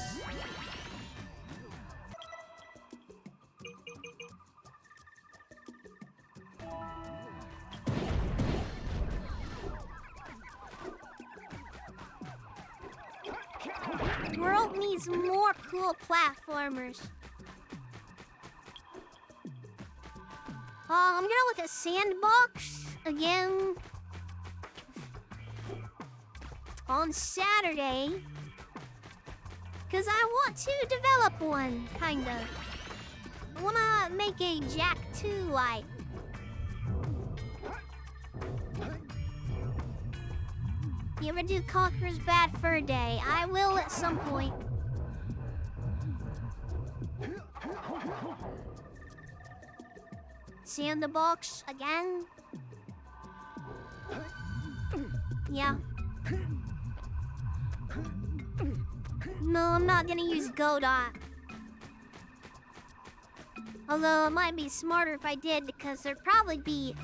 The world needs more cool platformers. I'm gonna look at Sandbox again on Saturday. Because I want to develop one, kind of. I want to make a Jak 2 like. You ever do Conker's Bad Fur Day? I will at some point. Sandbox again? Yeah. No, I'm not gonna use Godot. Although it might be smarter if I did, because there'd probably be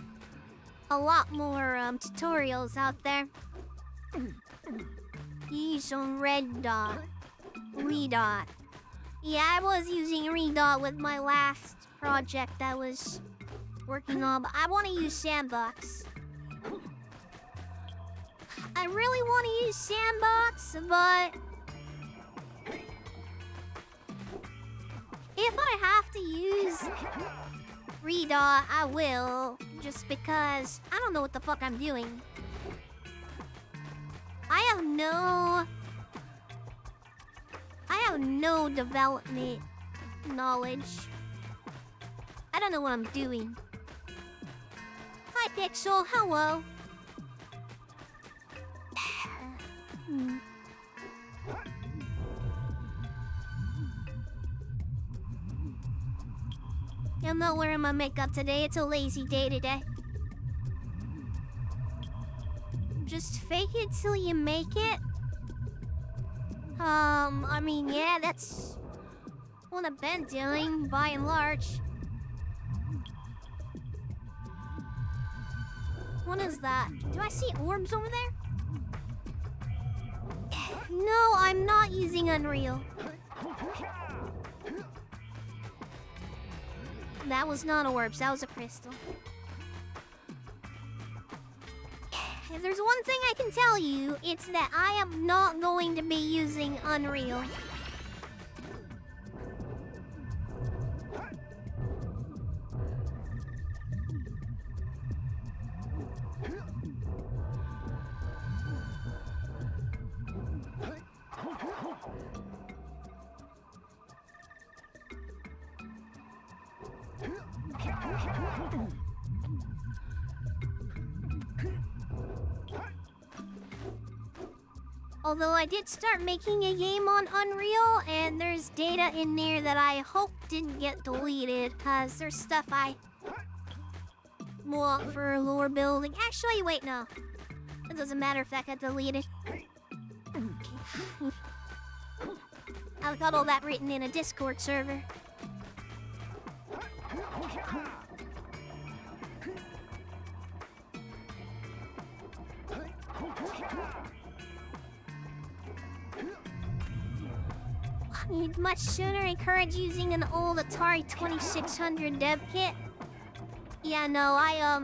a lot more tutorials out there. Use some Redot. Redot. Yeah, I was using Redot with my last project I was working on, but I want to use Sandbox. I really want to use Sandbox, but if I have to use Redot, I will, just because I don't know what the fuck I'm doing. I have no development knowledge. I don't know what I'm doing. Hi, Pixel. Hello. I'm not wearing my makeup today. It's a lazy day today. Just fake it till you make it. I mean, yeah, that's what I've been doing, by and large. What is that? Do I see orbs over there? No, I'm not using Unreal. That was not orbs, that was a crystal. If there's one thing I can tell you, it's that I am not going to be using Unreal. Although I did start making a game on Unreal, and there's data in there that I hope didn't get deleted, because there's stuff I want for lore building. Actually, wait, no. It doesn't matter if that got deleted. Okay. I've got all that written in a Discord server. You'd much sooner encourage using an old Atari 2600 dev kit. Yeah, no, I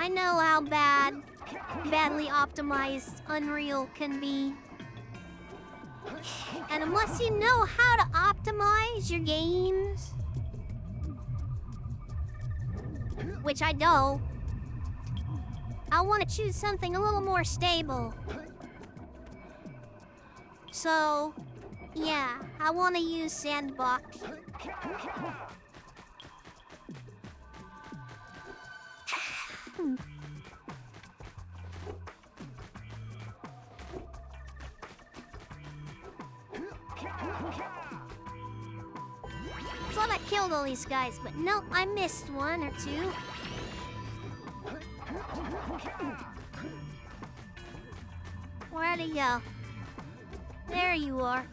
know how badly optimized Unreal can be. And unless you know how to optimize your games, which I don't, I want to choose something a little more stable. So, yeah, I want to use Sandbox. Thought I killed all these guys, but nope, I missed one or two. Where'd he go? There you are.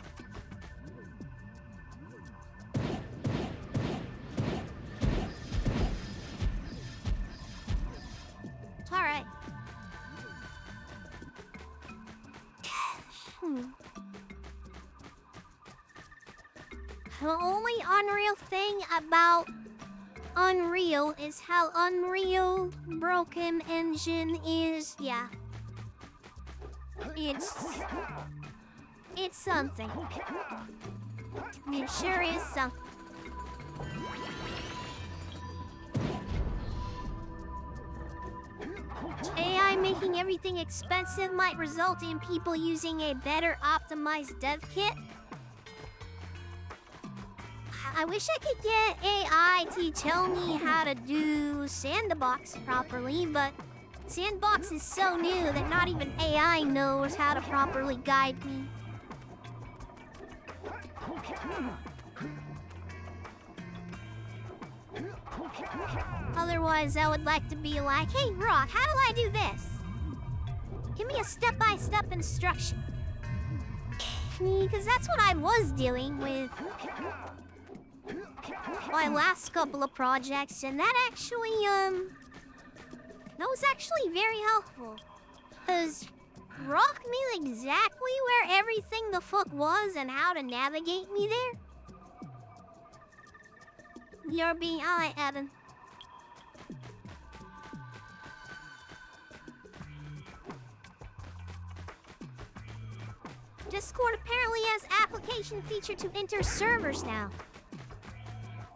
All right. The only Unreal thing about Unreal is how Unreal Broken Engine is, yeah. It's something. It sure is something. AI making everything expensive might result in people using a better optimized dev kit. I wish I could get AI to tell me how to do Sandbox properly, but Sandbox is so new that not even AI knows how to properly guide me. Otherwise, I would like to be like, hey, Rock, how do I do this? Give me a step-by-step instruction. Because that's what I was doing with my last couple of projects, and that actually, that was actually very helpful. Because Rock knew exactly where everything the fuck was and how to navigate me there. You're being alright, Evan. Discord apparently has application feature to enter servers now.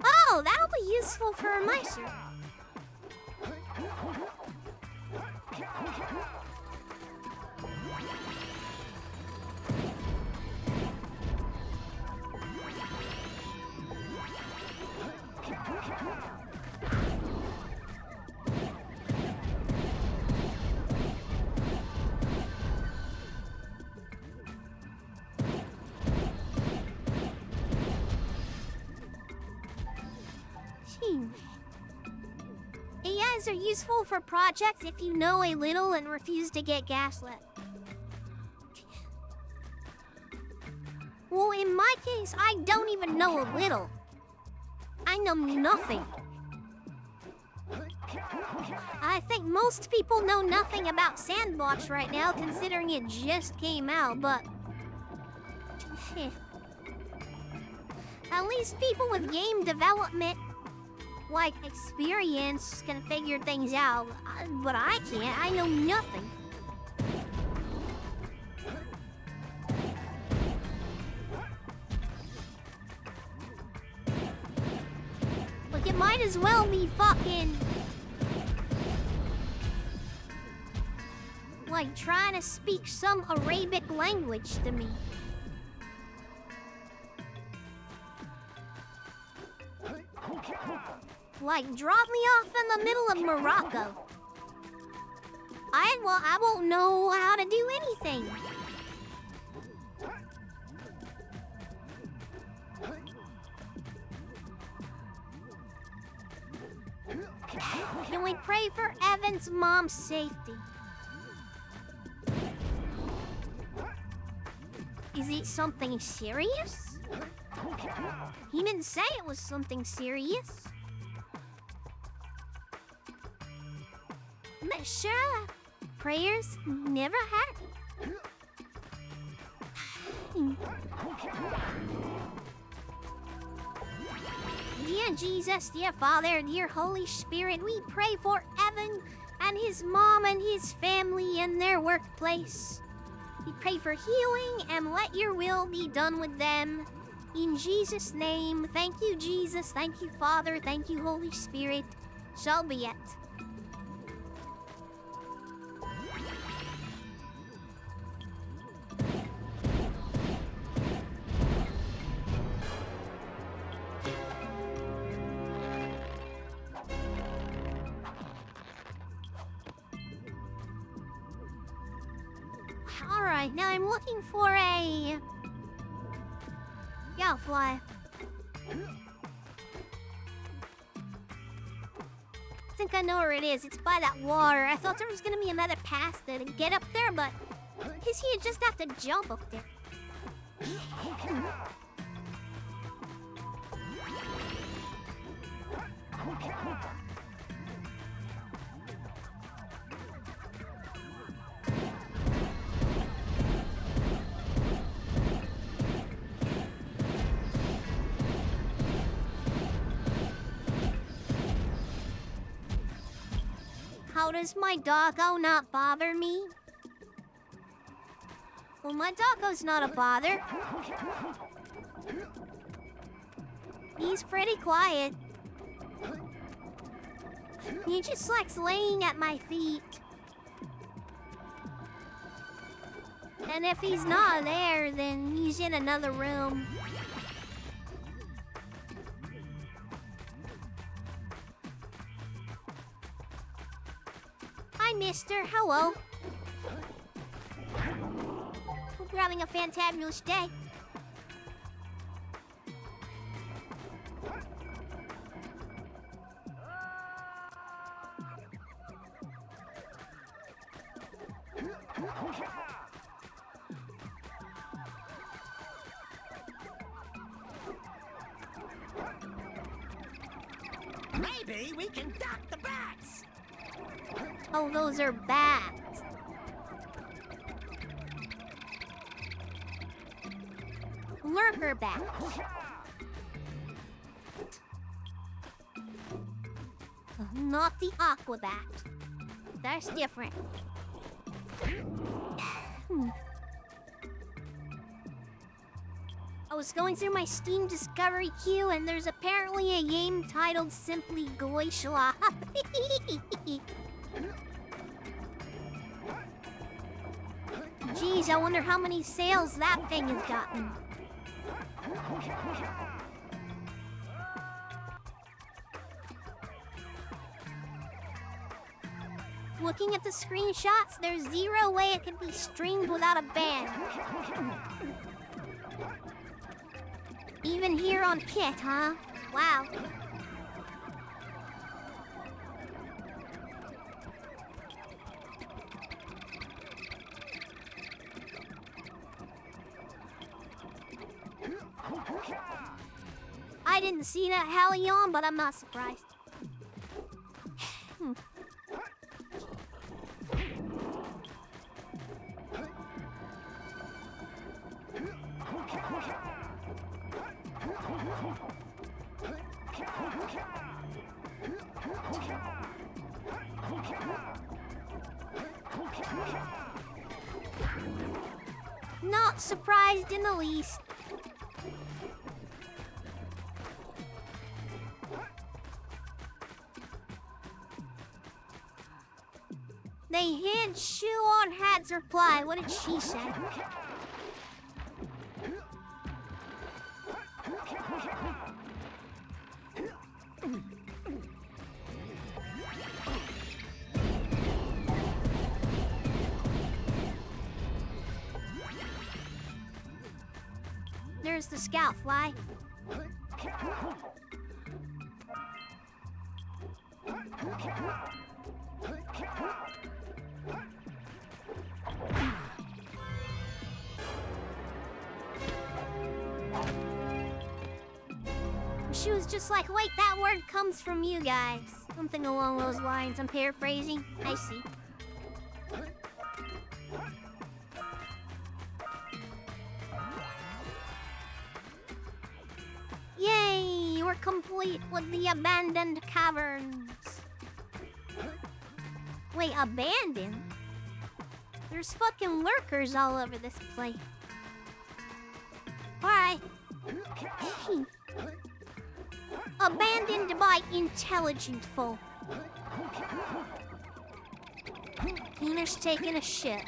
Oh, that'll be useful for my server. AIs are useful for projects if you know a little and refuse to get gaslit. Well, in my case, I don't even know a little. I know nothing. I think most people know nothing about Sandbox right now, considering it just came out, but at least people with game development like experience can figure things out, but I can't. I know nothing. Like, it might as well be fucking like like trying to speak some Arabic language to me. Like, drop me off in the middle of Morocco. I won't know how to do anything. Can we pray for Evan's mom's safety? Is it something serious? He didn't say it was something serious. But sure, prayers never hurt. Dear Jesus, dear Father, dear Holy Spirit, we pray for Evan and his mom and his family and their workplace. We pray for healing and let your will be done with them. In Jesus' name, thank you, Jesus. Thank you, Father. Thank you, Holy Spirit. So be it. Alright, now I'm looking for a... Fly. I think I know where it is. It's by that water. I thought there was gonna be another path to get up there, but I guess you just have to jump up there. How does my doggo not bother me? Well, my doggo's not a bother. He's pretty quiet. He just likes laying at my feet. And if he's not there, then he's in another room. Hi, mister. Hello. Hope you're having a fantabulous day. Maybe we can duck the bats. Oh, those are bats. Lurker bats. Not the aqua bat. That's different. I was going through my Steam Discovery queue, and there's apparently a game titled simply Glacial. Geez, I wonder how many sales that thing has gotten. Looking at the screenshots, there's zero way it can be streamed without a ban. Even here on Kit, huh? Wow. I didn't see that Halion, but I'm not surprised. Not surprised in the least. They hid Shoe on Hat's reply. What did she say? There's the scout fly. She was just like, wait, that word comes from you guys. Something along those lines. I'm paraphrasing. I see. Yay! We're complete with the abandoned caverns. Wait, abandoned? There's fucking lurkers all over this place. Alright. Abandoned by intelligent folk. Keener's taking a shit.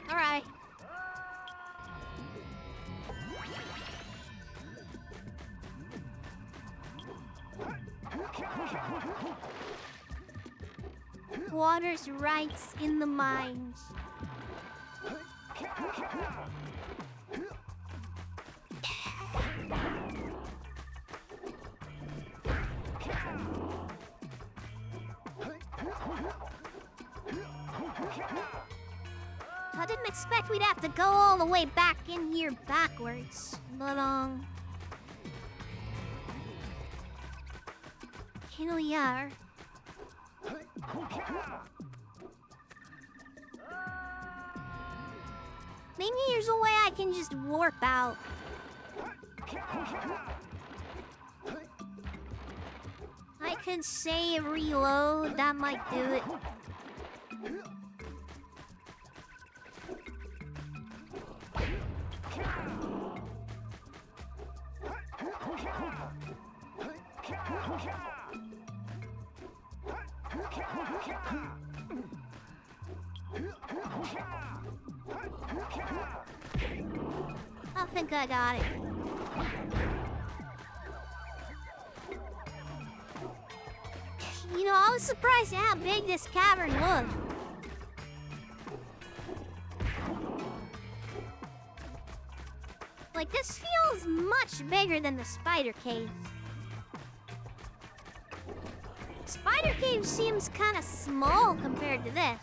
Alright. Water's rights in the mines. I didn't expect we'd have to go all the way back in here backwards, but here we are. Maybe there's a way I can just warp out. I could save, reload, that might do it. I think I got it. You know, I was surprised at how big this cavern was. Like, this feels much bigger than the spider cave. Spider cave seems kind of small compared to this.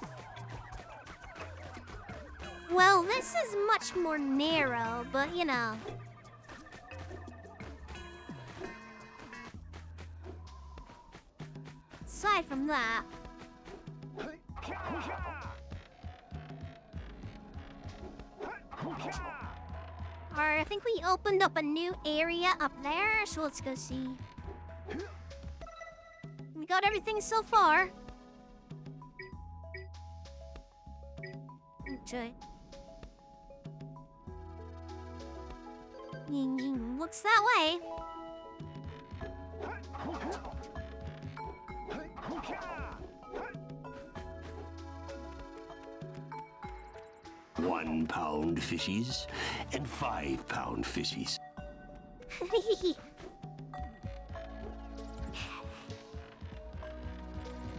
Well, this is much more narrow, but you know. Aside from that. Alright, I think we opened up a new area up there, so let's go see. We got everything so far. Okay. Looks that way. £1 fishies and £5 fishies.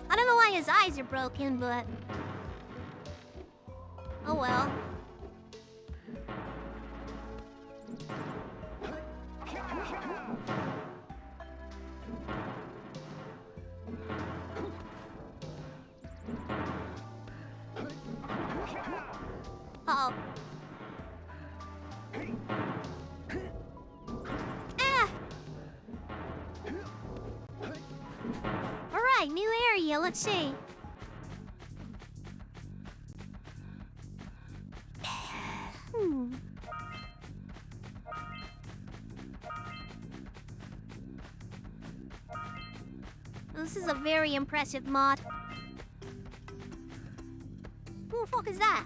I don't know why his eyes are broken, but oh well. Uh-oh. Ah! Alright, new area, let's see. This is a very impressive mod. Who the fuck is that?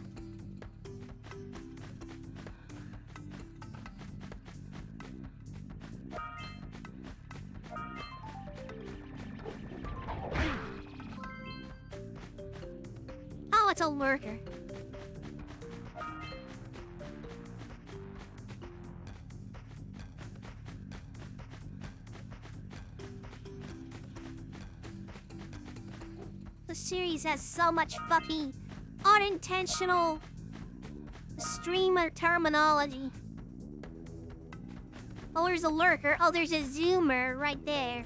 it's a lurker. The series has so much fucking unintentional streamer terminology. Oh, there's a lurker. Oh, there's a zoomer right there.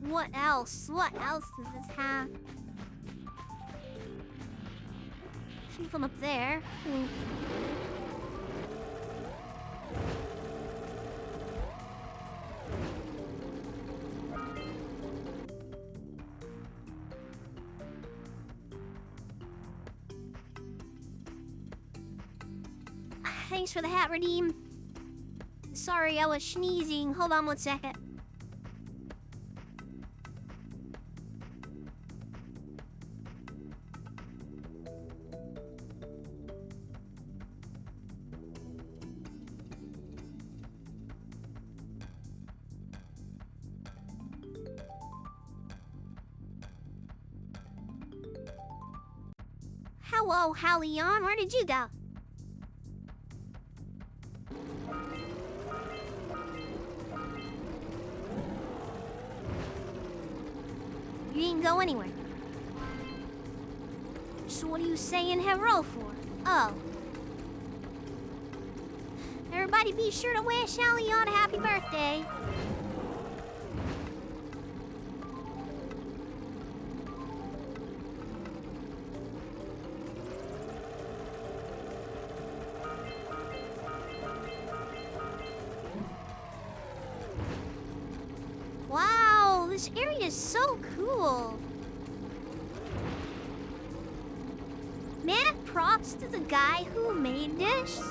What else? What else does this have? Shoot from up there. Thanks for the hat, Redeem. Sorry, I was sneezing. Hold on 1 second. Hello, Hallion. Where did you go? You didn't go anywhere. So what are you saying hello for? Oh. Everybody be sure to wish Hallion a happy birthday. Wow, this area is so cool. Mad props to the guy who made this.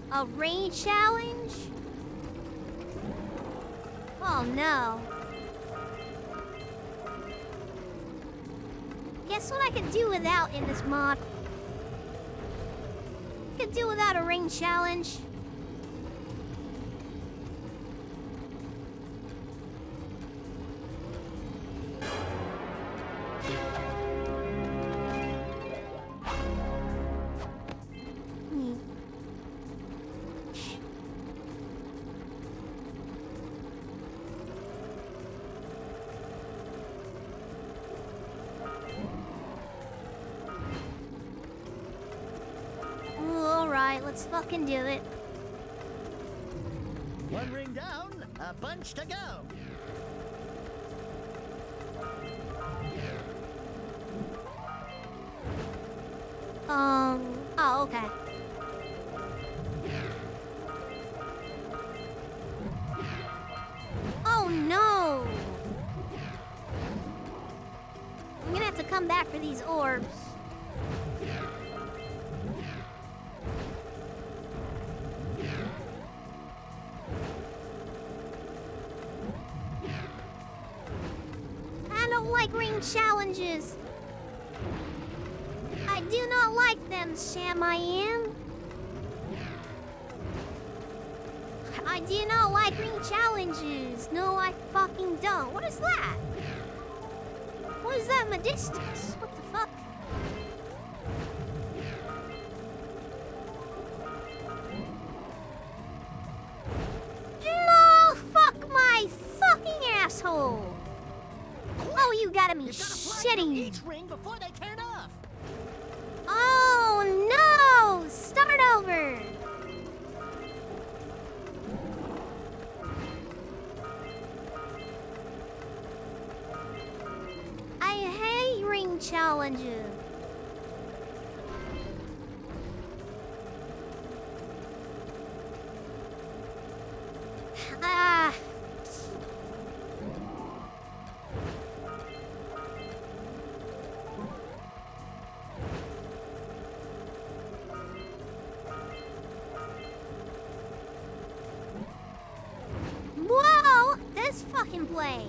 A rain challenge? Oh no. Guess what I could do without in this mod? I could do without a rain challenge. Let's fucking do it. One ring down, a bunch to go. Oh, okay. Oh no! I'm gonna have to come back for these orbs. Challenges. I do not like them, Sam. I am. I do not like ring challenges. No, I fucking don't. What is that? What is that in the distance? What the fuck? No, fuck my fucking asshole. Oh, you gotta be shitting me. Each ring before they turn off. Oh no! Start over. bunch of... Ah... Whoa! This fucking place.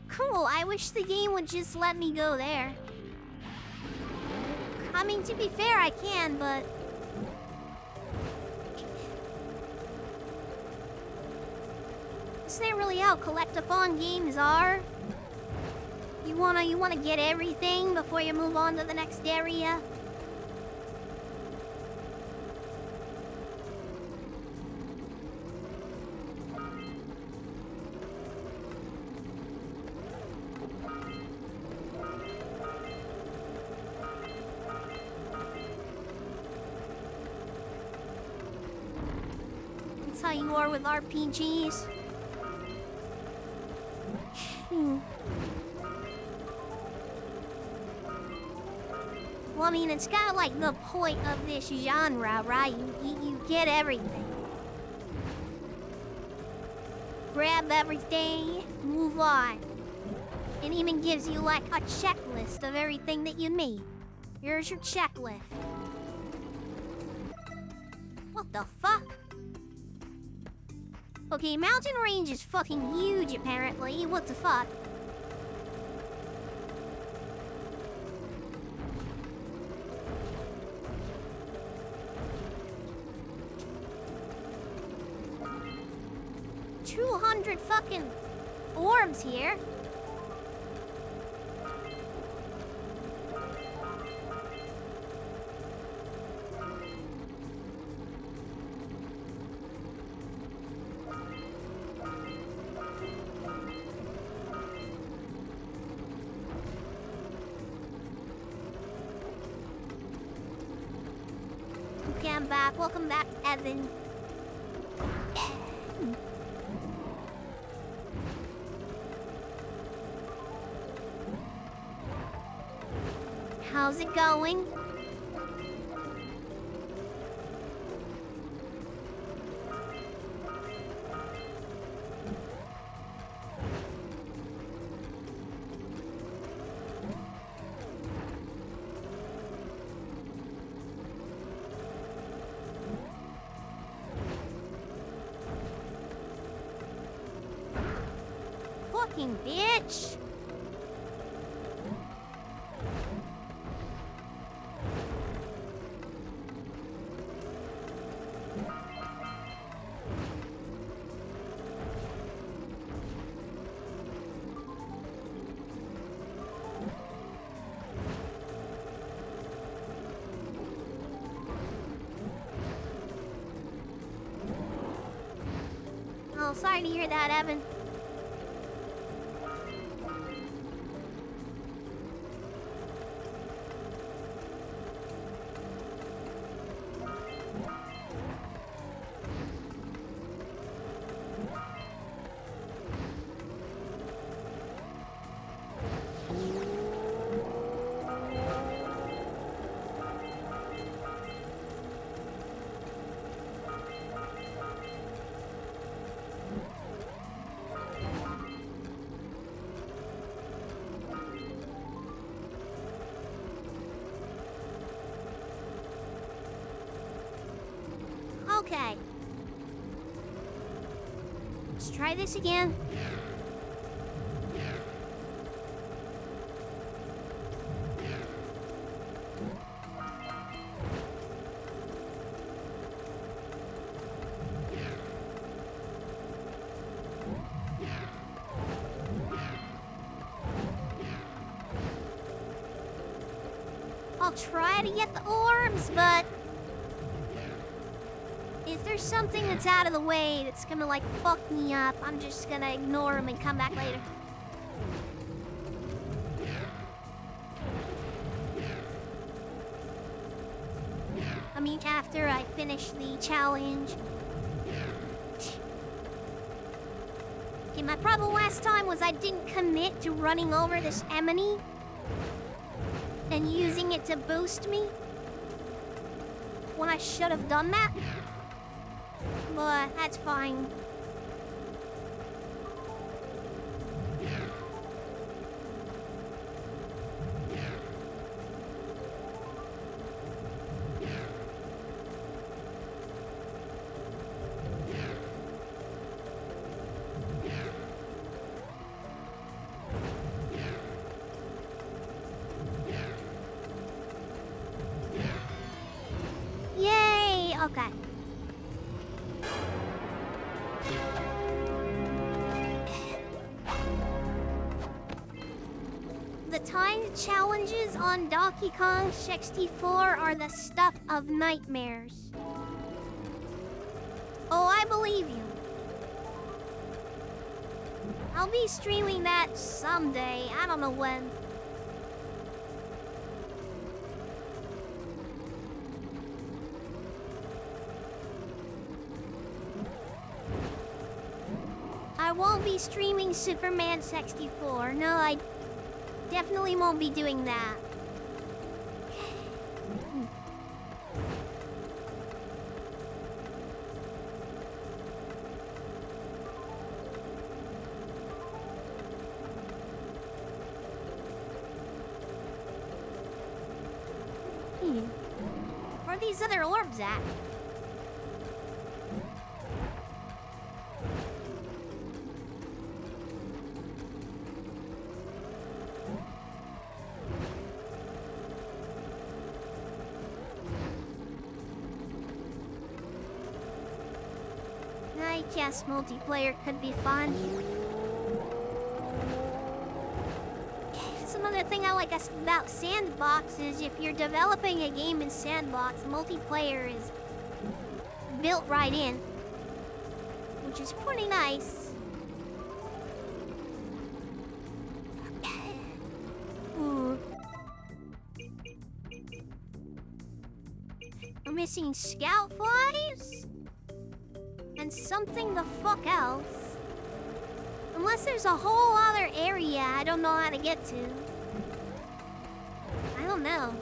Cool, I wish the game would just let me go there. I mean, to be fair, I can, but... Isn't that really how collect-a-thon games are? You wanna get everything before you move on to the next area? That's how you are with RPGs. Well, I mean, it's kind of like the point of this genre, right? You get everything. Grab everything, move on. It even gives you, like, a checklist of everything that you need. Here's your checklist. What the fuck? Okay, mountain range is fucking huge, apparently. What the fuck? Fucking orbs here. Okay, I'm back. Welcome back, Evan. How's it going? Fucking bitch! Oh, sorry to hear that, Evan. Okay. Let's try this again. I'll try to get the orbs, but if there's something that's out of the way that's gonna, like, fuck me up, I'm just gonna ignore them and come back later. me after I finish the challenge. Okay, my problem last time was I didn't commit to running over this Emily and using it to boost me when I should have done that. But that's fine. Yay! Okay. The timed challenges on Donkey Kong 64 are the stuff of nightmares. Oh, I believe you. I'll be streaming that someday. I don't know when. I won't be streaming Superman 64. No, I definitely won't be doing that. Where are these other orbs at? I guess multiplayer could be fun. It's another thing I like about Sandbox is if you're developing a game in Sandbox, multiplayer is built right in, which is pretty nice. Ooh. I'm missing scout flies? And something the fuck else. Unless there's a whole other area I don't know how to get to. I don't know.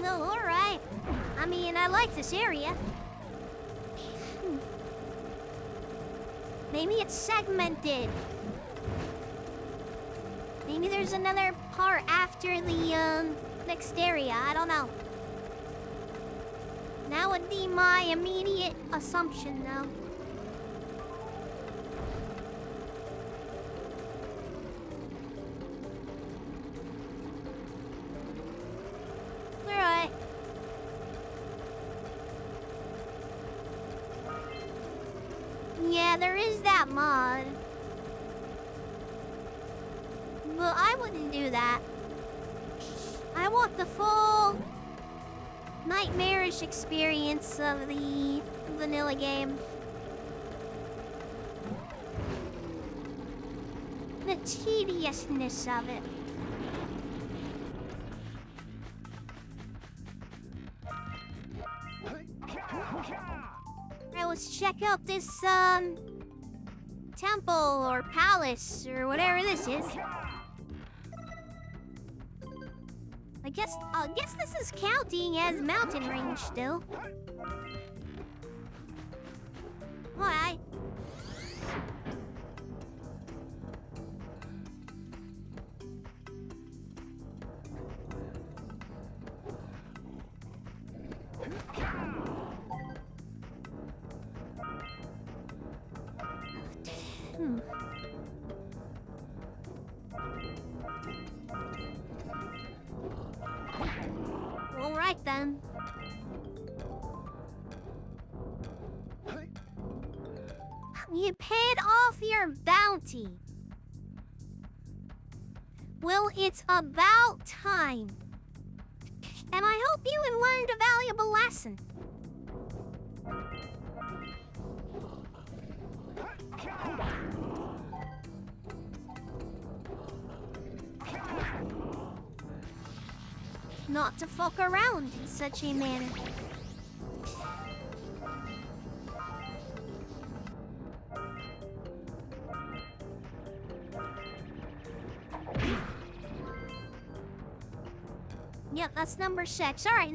No, alright. I mean, I like this area. Maybe it's segmented. Maybe there's another part after the next area. I don't know. That would be my immediate assumption, though. Alright. Yeah, there is that mod. But I wouldn't do that. I want the full nightmarish experience of the vanilla game. The tediousness of it. Alright, let's check out this, temple or palace or whatever this is. I guess this is counting as mountain range still. Alright. Alright then. You paid off your bounty. Well, it's about time. And I hope you learned a valuable lesson. Not to fuck around in such a manner. Yep, that's number 6. Alright,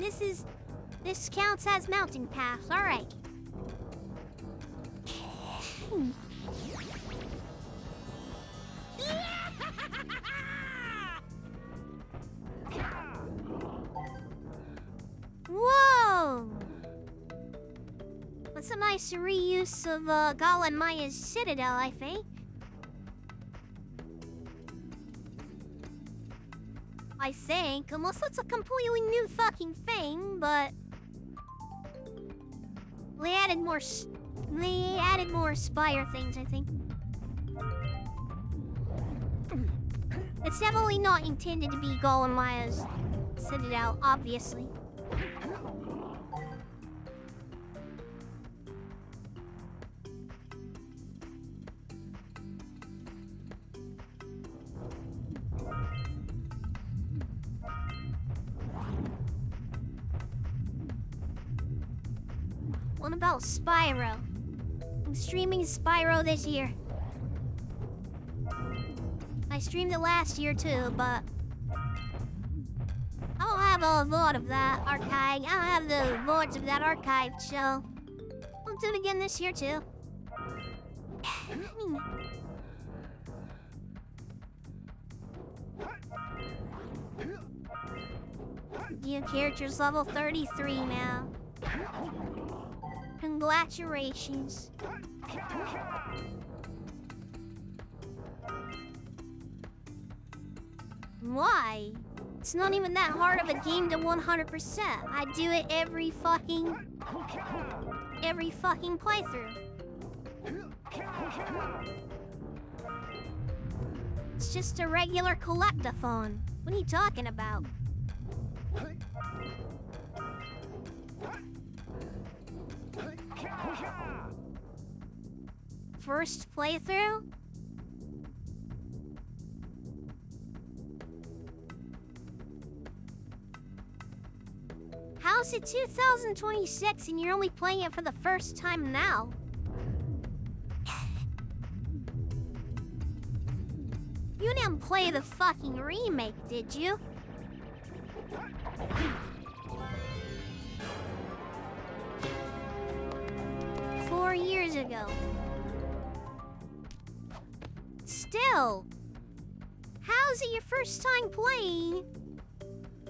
this counts as mountain pass. Alright. Whoa! That's a nice reuse of Gal and Maya's citadel, I think. Unless it's a completely new fucking thing, but they added more Spire things, I think. It's definitely not intended to be Gal and Maya's citadel, obviously. What about Spyro? I'm streaming Spyro this year. I streamed it last year too, but I don't have a lot of that archived. I don't have the boards of that archived, so I'll do it again this year too. Your character's level 33 now. Congratulations. Why? It's not even that hard of a game to 100%. I do it every fucking playthrough. It's just a regular collectathon. What are you talking about? First playthrough? How's it 2026 and you're only playing it for the first time now? You didn't play the fucking remake, did you? Four years ago. Still, how's it your first time playing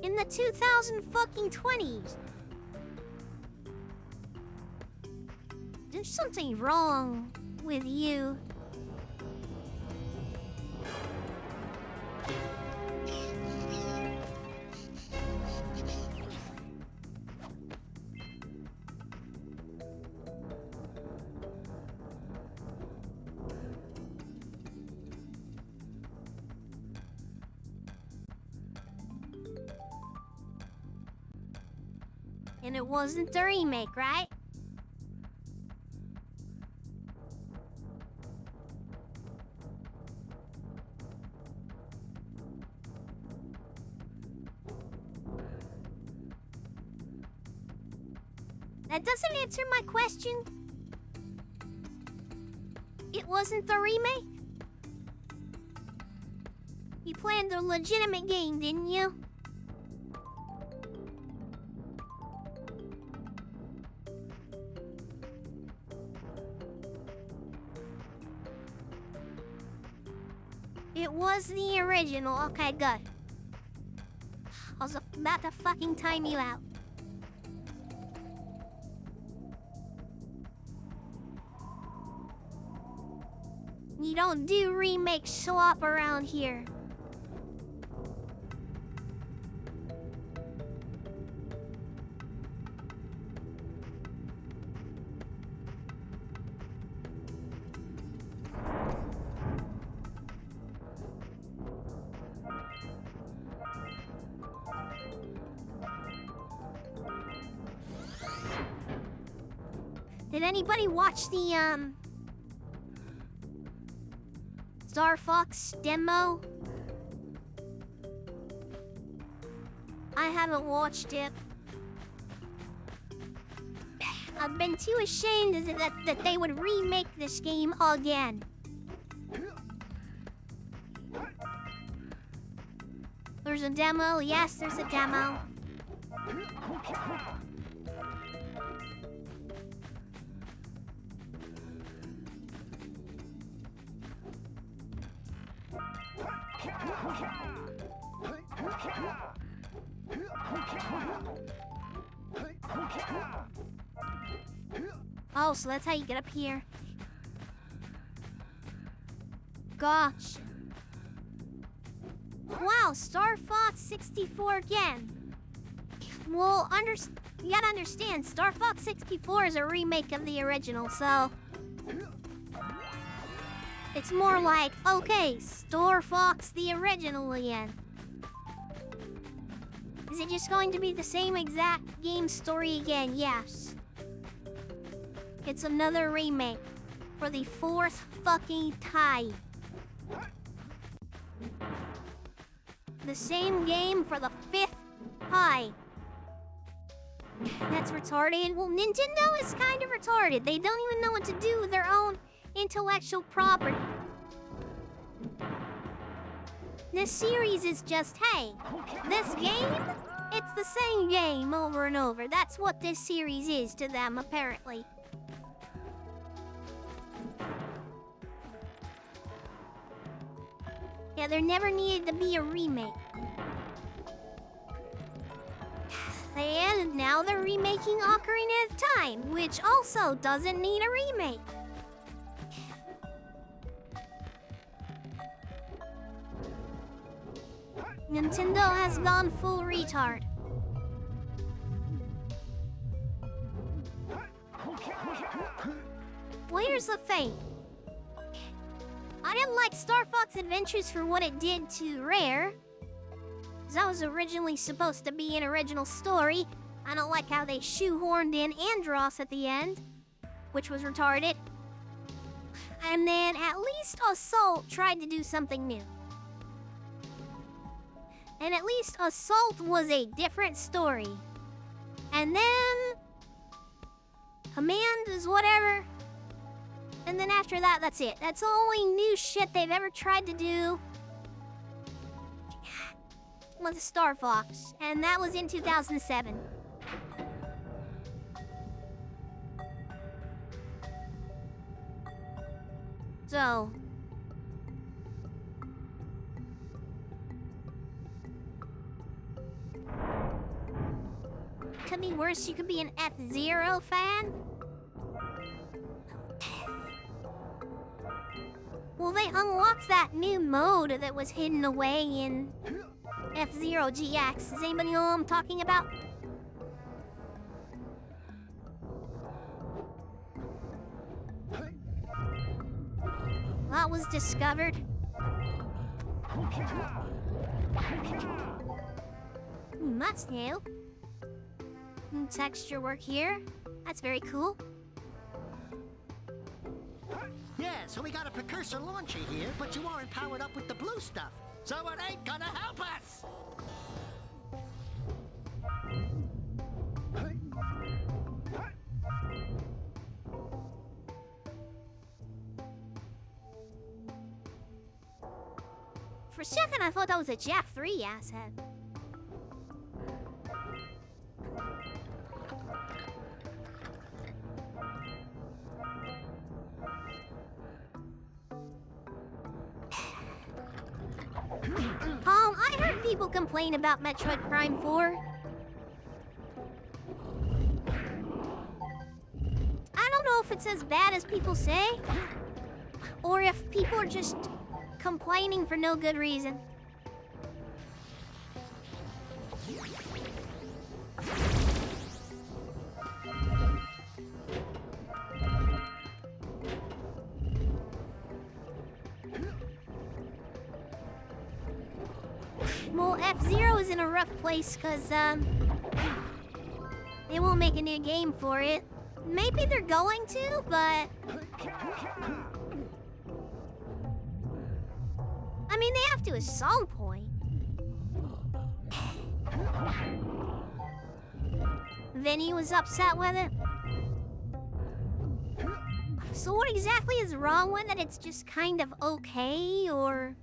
in the 2020s? There's something wrong with you. And it wasn't the remake, right? That doesn't answer my question. It wasn't the remake? You planned a legitimate game, didn't you? It was the original. Okay, good. I was about to fucking time you out. You don't do remake slop around here. Did anybody watch the, Star Fox demo? I haven't watched it. I've been too ashamed that they would remake this game again. There's a demo. Yes, there's a demo. Oh, so that's how you get up here. Gosh. Wow, Star Fox 64 again. Well, you gotta understand, Star Fox 64 is a remake of the original, so... It's more like, okay, Star Fox the original again. Is it just going to be the same exact game story again? Yes. It's another remake for the 4th fucking time. The same game for the 5th time. That's retarded. Well, Nintendo is kind of retarded. They don't even know what to do with their own intellectual property. This series is just, hey, this game, it's the same game over and over. That's what this series is to them, apparently. Yeah, there never needed to be a remake. And now they're remaking Ocarina of Time, which also doesn't need a remake. Nintendo has gone full retard. Well, here's the thing. I didn't like Star Fox Adventures for what it did to Rare. Because that was originally supposed to be an original story. I don't like how they shoehorned in Andross at the end, which was retarded. And then at least Assault tried to do something new. And at least Assault was a different story. And then... Command is whatever. And then after that, that's it. That's the only new shit they've ever tried to do with Star Fox. And that was in 2007. So... could be worse. You could be an F-Zero fan. Well, they unlocked that new mode that was hidden away in F-Zero GX. Does anybody know what I'm talking about? That was discovered. That's new. Texture work here. That's very cool. Yeah, so we got a precursor launcher here, but you aren't powered up with the blue stuff. So it ain't gonna help us! For a second, I thought that was a Jak 3 asset. I heard people complain about Metroid Prime 4. I don't know if it's as bad as people say, or if people are just complaining for no good reason. Well, F-Zero is in a rough place because, they won't make a new game for it. Maybe they're going to, but... I mean, they have to at some point. Vinny was upset with it. So what exactly is wrong with it? It's just kind of okay, or...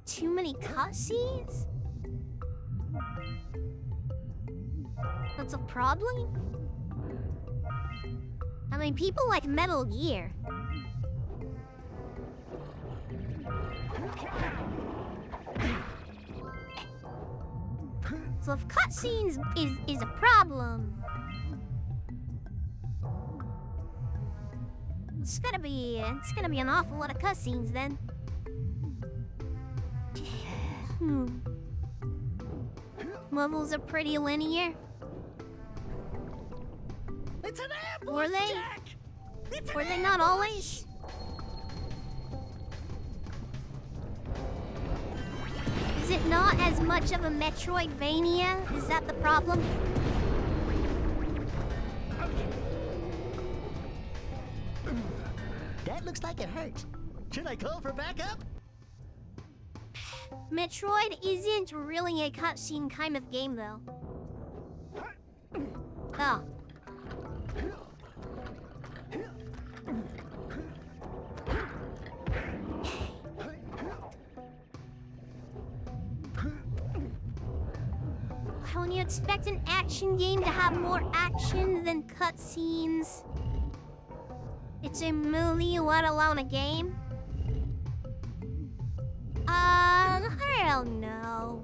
Too many cutscenes? That's a problem? I mean, people like Metal Gear. So if cutscenes is a problem, it's gonna be an awful lot of cutscenes then. Levels are pretty linear. It's an ambush, Were they? Jack! It's an Were they not always? Is it not as much of a Metroidvania? Is that the problem? That looks like it hurt. Should I call for backup? Metroid isn't really a cutscene kind of game, though. Oh. When you expect an action game to have more action than cutscenes, it's a movie, let alone a game. I don't know.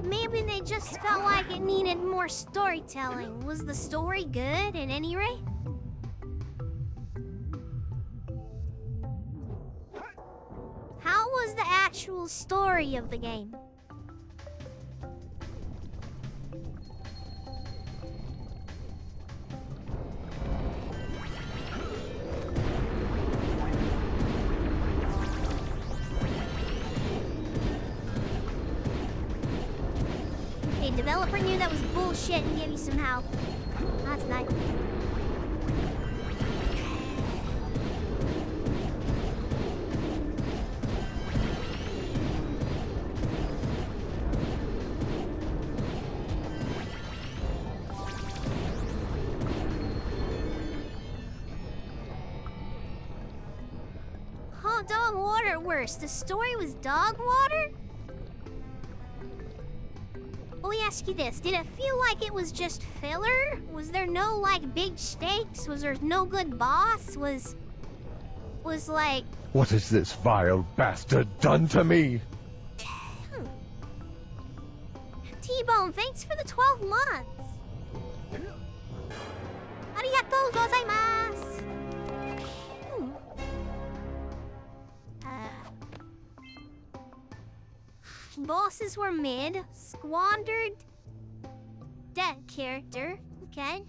Maybe they just felt like it needed more storytelling. Was the story good at any rate? How was the actual story of the game? Okay, developer knew that was bullshit and gave you some help. That's nice. Oh, dog water worse. The story was dog water? Let me ask you this. Did it feel like it was just filler? Was there no, like, big stakes? Was there no good boss? Was like... What has this vile bastard done to me? T-Bone, thanks for the 12 months. Arigatou gozaimasu. Bosses were mid. Squandered. Dead character. Okay.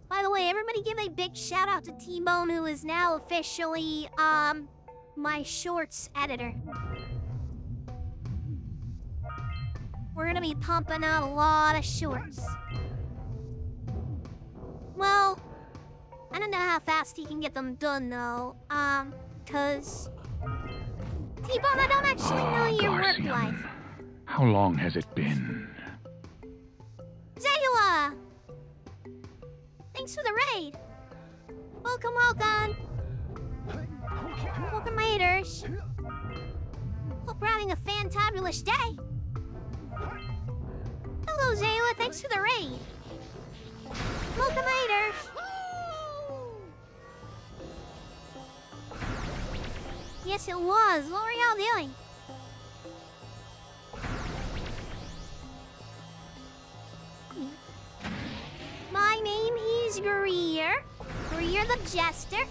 By the way, everybody give a big shout out to T-Bone, who is now officially, my shorts editor. We're gonna be pumping out a lot of shorts. Well, I don't know how fast he can get them done, though. Cause... T-Bone, I don't actually know your work life. How long has it been? Zayla! Thanks for the raid. Welcome, welcome. Welcome, raiders. Hope we're having a fantabulous day. Hello, Zayla. Thanks for the raid. Welcome, raiders. Yes, it was. What were y'all doing? My name is Greer. Greer the Jester.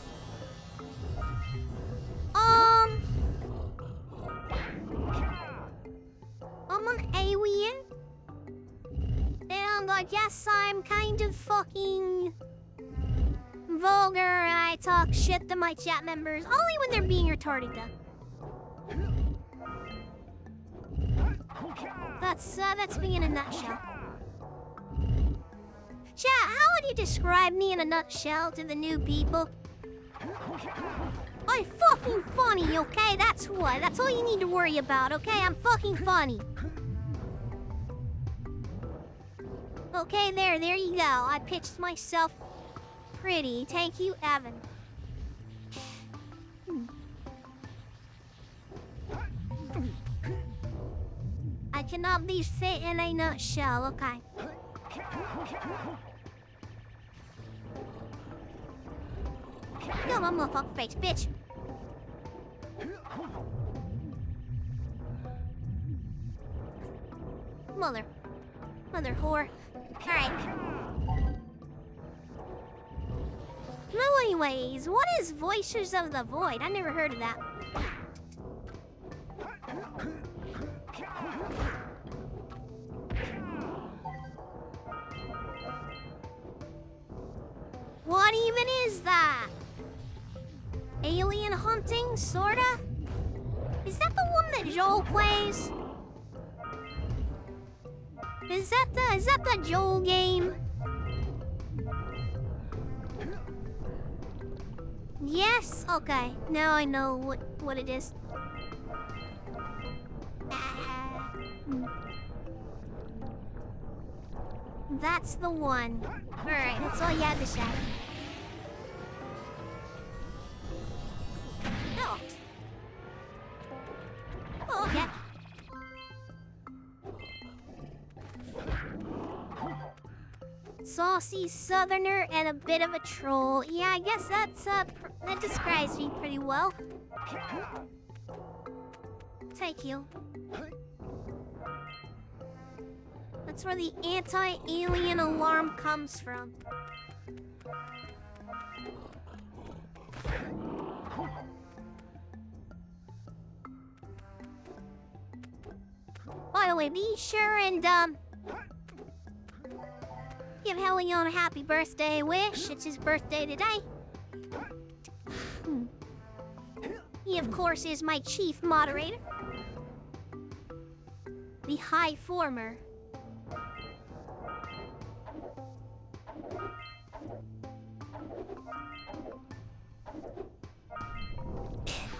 I'm an alien. And I guess I'm kind of fucking I'm vulgar, I talk shit to my chat members, only when they're being retarded though. That's me in a nutshell. Chat, how would you describe me in a nutshell to the new people? I'm fucking funny, okay? That's what. That's all you need to worry about, okay? I'm fucking funny. Okay, there you go. I pitched myself pretty. Thank you, Evan. I cannot be fit in a nutshell, okay? Come on, motherfucker face, bitch. Mother whore. Alright. No, anyways, what is Voices of the Void? I never heard of that. What even is that? Alien hunting, sorta? Is that the one that Joel plays? Is that the Joel game? Yes? Okay. Now I know what it is. That's the one. Alright, that's all you had to say. Oh. Oh, okay. Saucy southerner and a bit of a troll. Yeah, I guess that describes me pretty well. Thank you. That's where the anti-alien alarm comes from. By the way, be sure and give Helion a happy birthday wish. It's his birthday today. He, of course, is my chief moderator. The High Former.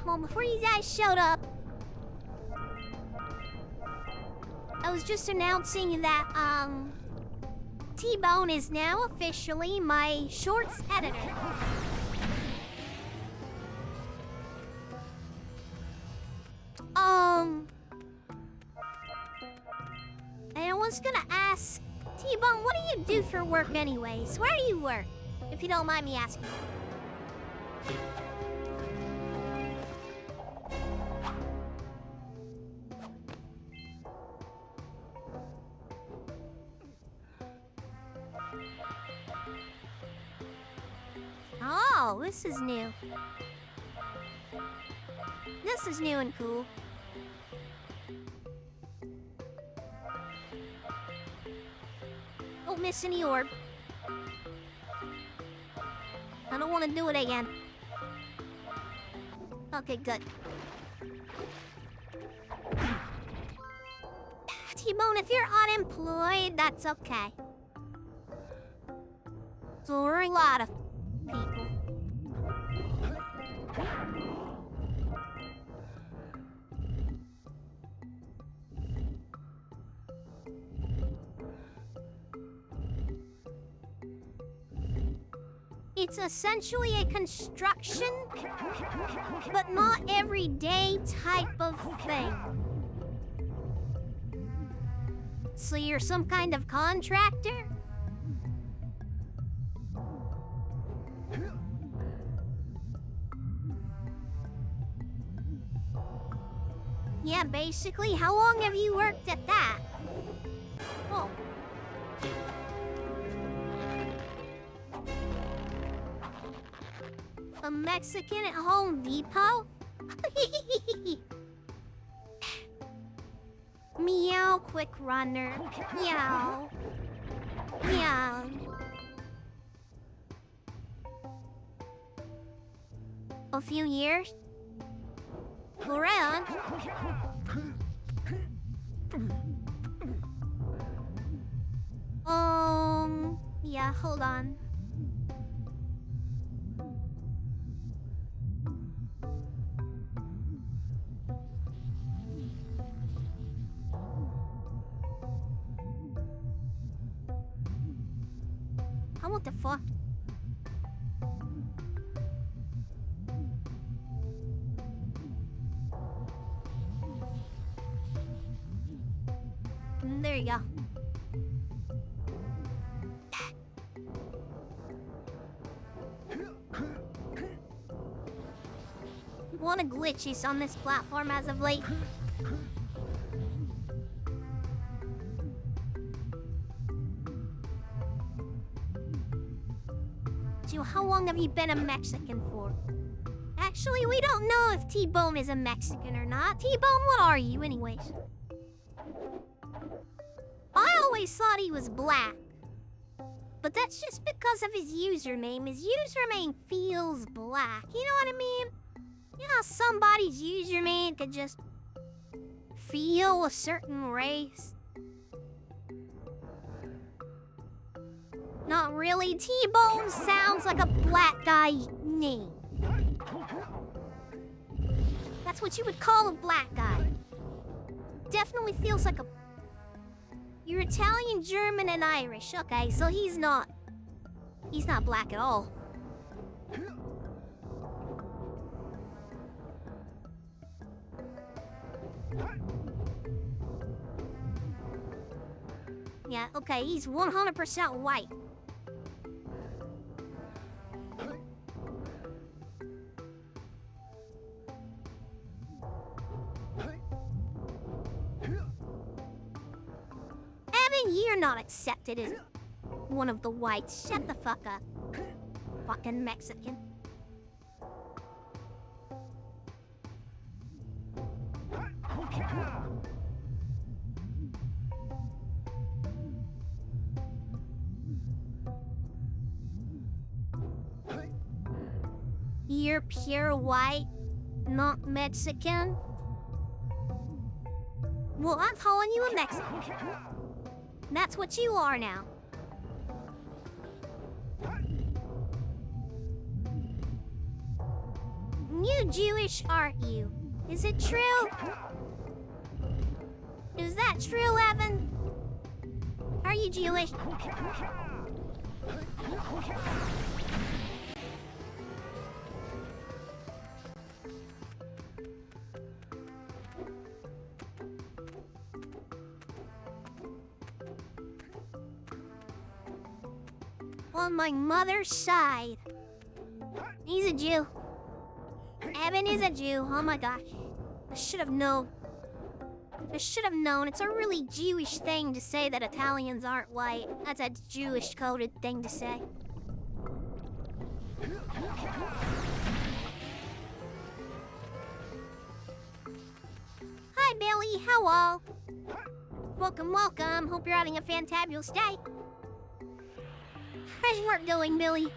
Well, before you guys showed up, I was just announcing that, T-Bone is now officially my shorts editor. And I was gonna ask, T-Bone, what do you do for work anyways? Where do you work? If you don't mind me asking. Oh, this is new. This is new and cool. Oh, missing the orb. I don't want to do it again. Okay, good. T-Bone, if you're unemployed, that's okay. So we're a lot of people. It's essentially a construction, but not everyday type of thing. So you're some kind of contractor? Yeah, basically. How long have you worked at that? Oh. A Mexican at Home Depot? Meow, quick runner. Meow. Meow. A few years? Around? Yeah, hold on. What the fuck? There you go. What a glitches on this platform as of late. So how long have you been a Mexican for? Actually, we don't know if T-Bone is a Mexican or not. T-Bone, what are you anyways? I always thought he was black. But that's just because of his username. His username feels black. You know what I mean? You know how somebody's username could just feel a certain race? Not really. T-Bone sounds like a black guy name. That's what you would call a black guy. Definitely feels like a... You're Italian, German, and Irish. Okay, so he's not black at all. Yeah, okay, he's 100% white. Evan, you're not accepted as one of the whites. Shut the fuck up. Fucking Mexican. You're pure white, not Mexican? Well, I'm calling you a Mexican. That's what you are now. You Jewish, aren't you? Is it true? Is that true, Evan? Are you Jewish? On my mother's side. He's a Jew. Evan is a Jew. Oh my gosh. I should have known. I should have known. It's a really Jewish thing to say that Italians aren't white. That's a Jewish coded thing to say. Hi, Billy. How are? Welcome, welcome. Hope you're having a fantabulous day. How's work going, Billy?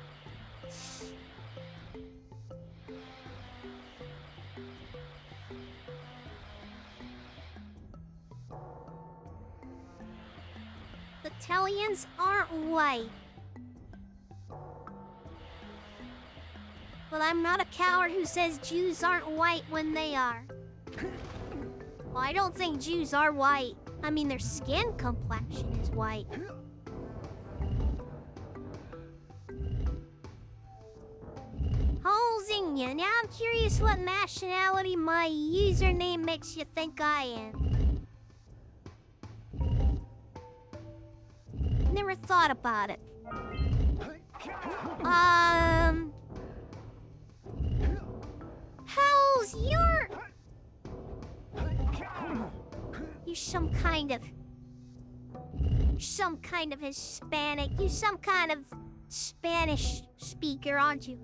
The Italians aren't white. But I'm not a coward who says Jews aren't white when they are. Well, I don't think Jews are white. I mean, their skin complexion is white. Holzinga, now I'm curious what nationality my username makes you think I am. Never thought about it. How's your... You're some kind of Hispanic. You're some kind of Spanish speaker, aren't you?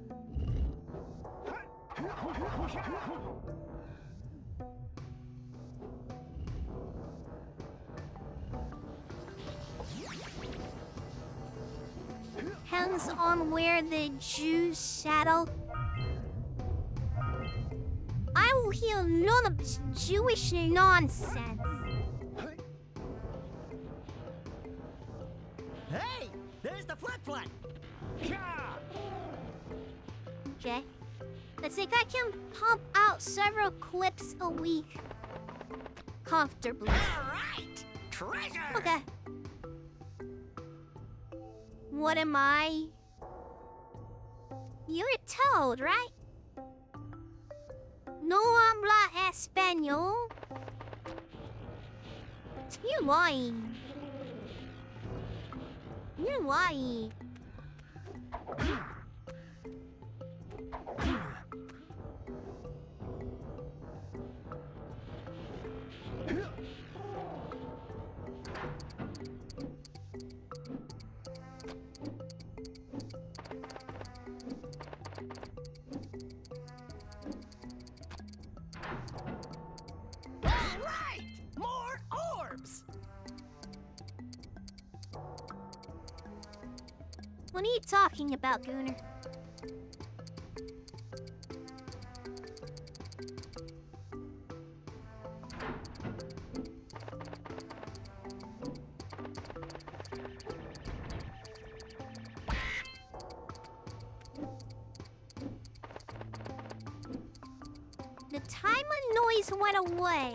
Depends on where the Jews settle. to hear none of this Jewish nonsense. Hey, there's the flat. Okay. Let's see if I can pump out several clips a week. Comfortably. All right, treasure. Okay. What am I? You're a toad, right? No habla español. You're lying. You're lying. All right, more orbs. What are you talking about, Gooner? The timer noise went away.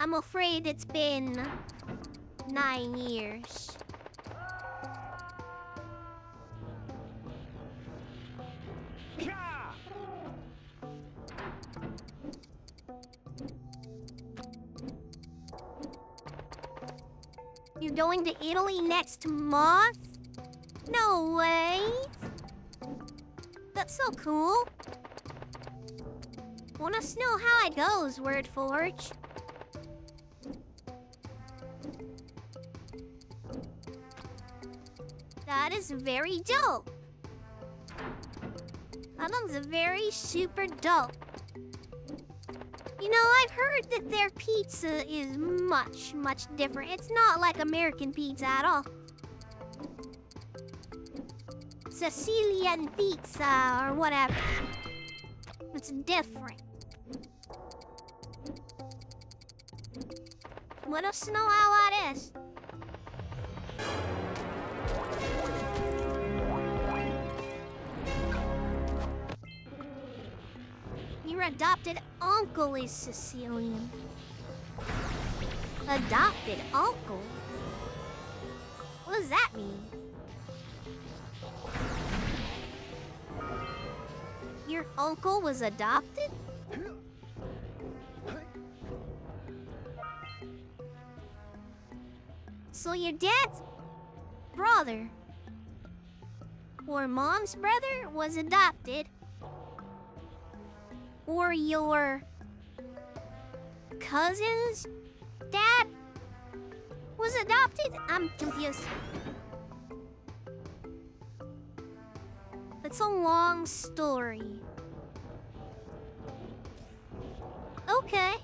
I'm afraid it's been 9 years. You're going to Italy next month? No way! That's so cool. Want us to know how it goes, Wordforge? That is very dope. That one's very super dope. You know, I've heard that their pizza is much, much different. It's not like American pizza at all. Sicilian pizza or whatever. It's different. Let us know how that is. Your adopted uncle is Sicilian. Adopted uncle? What does that mean? Your uncle was adopted? So your dad's brother or mom's brother was adopted, or your cousin's dad was adopted? I'm confused. It's a long story. Okay.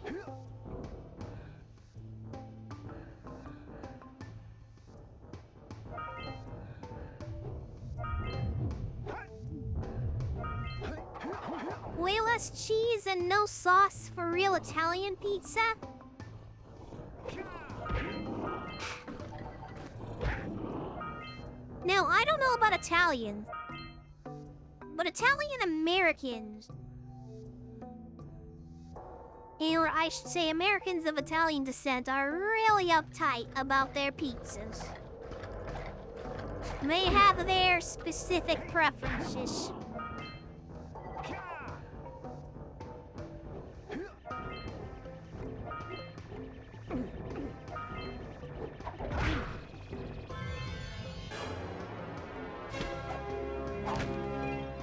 Way less cheese and no sauce for real Italian pizza? Now, I don't know about Italians, but Italian Americans, or I should say Americans of Italian descent, are really uptight about their pizzas. They have their specific preferences.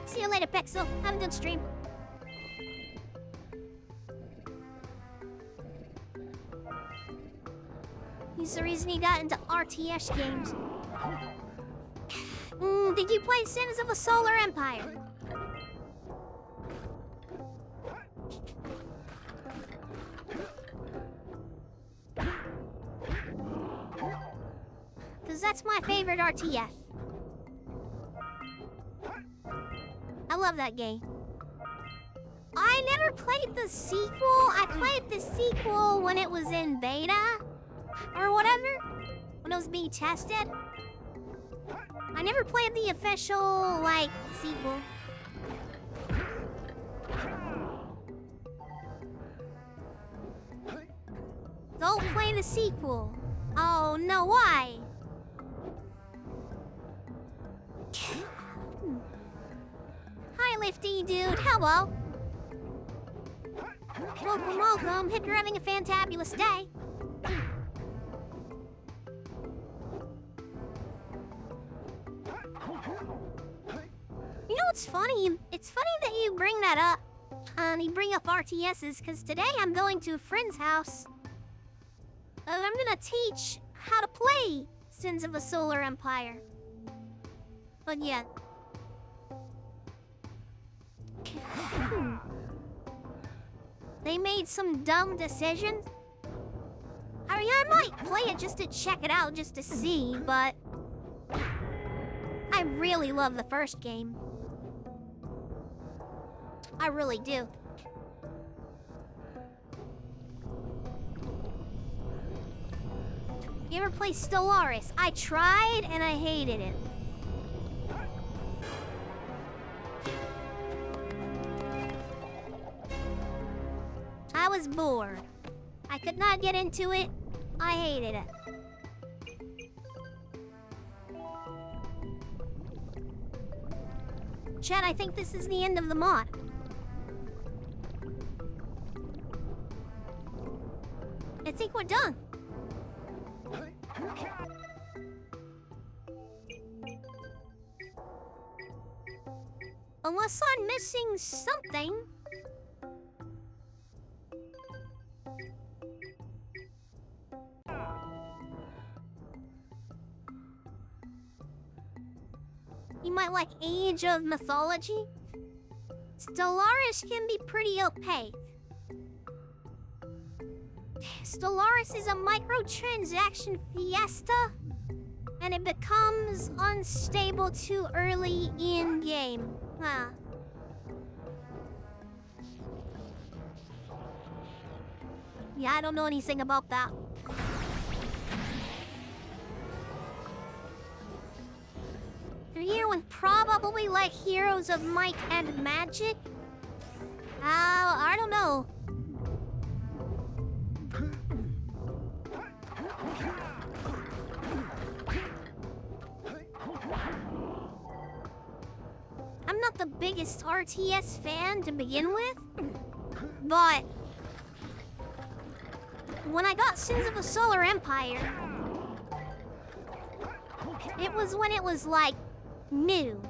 See you later, Pexel. Have a good stream. He's the reason he got into RTS games. Did you play Sins of the Solar Empire? Because that's my favorite RTS. love that game. I never played the sequel. I played the sequel when it was in beta or whatever, when it was being tested. I never played the official, like, sequel. Don't play the sequel. Oh, no, why? Hi, Lifty Dude. Hello. Welcome, welcome. Hope you're having a fantabulous day. You know what's funny? It's funny that you bring that up. And you bring up RTSs, because today I'm going to a friend's house. And I'm gonna teach how to play Sins of a Solar Empire. But yeah. They made some dumb decisions. I mean, I might play it just to check it out, just to see, but I really love the first game. I really do. You ever play Stellaris? I tried and I hated it. I was bored. I could not get into it. I hated it. Chad, I think this is the end of the mod. I think we're done. Unless I'm missing something. You might like Age of Mythology? Stellaris can be pretty opaque. Stellaris is a microtransaction fiesta, and it becomes unstable too early in-game. Huh. Yeah, I don't know anything about that. You're here with probably like Heroes of Might and Magic? I don't know. I'm not the biggest RTS fan to begin with, but when I got Sins of a Solar Empire, it was when it was like new.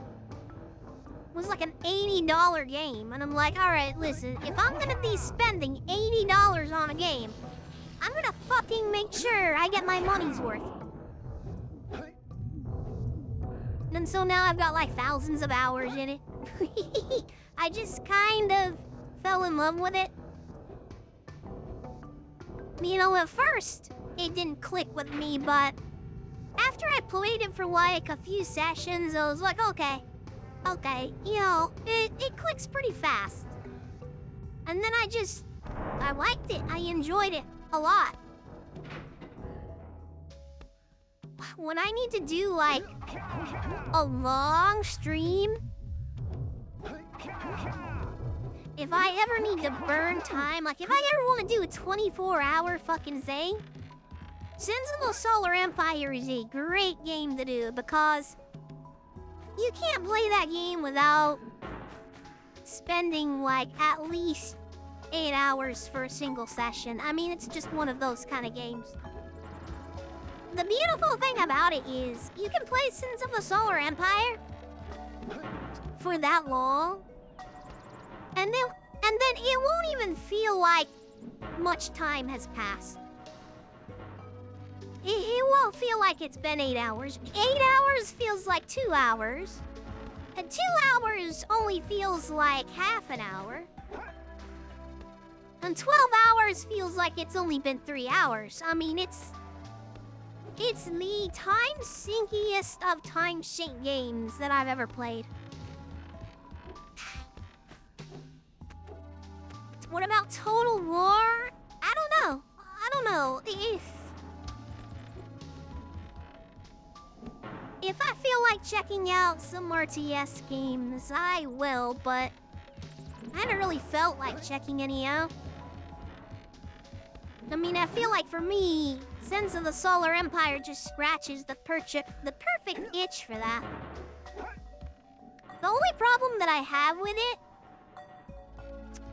It was like an $80 game, and I'm like, alright, listen, if I'm gonna be spending $80 on a game, I'm gonna fucking make sure I get my money's worth. And so now I've got like thousands of hours in it. I just kind of fell in love with it. You know, at first, it didn't click with me, but after I played it for like a few sessions, I was like, okay, you know, it clicks pretty fast. And then I liked it. I enjoyed it a lot. When I need to do like a long stream, if I ever need to burn time, like if I ever want to do a 24-hour fucking thing, Sins of the Solar Empire is a great game to do because you can't play that game without spending like at least 8 hours for a single session. I mean, it's just one of those kind of games. The beautiful thing about it is you can play Sins of the Solar Empire for that long, and then it won't even feel like much time has passed. It won't feel like it's been 8 hours. 8 hours feels like 2 hours. And 2 hours only feels like half an hour. And 12 hours feels like it's only been 3 hours. I mean, it's the time-sinkiest of time-sink games that I've ever played. What about Total War? I don't know. I don't know. If I feel like checking out some RTS games, I will, but I haven't really felt like checking any out. I mean, I feel like for me, Sins of the Solar Empire just scratches the perfect itch for that. The only problem that I have with it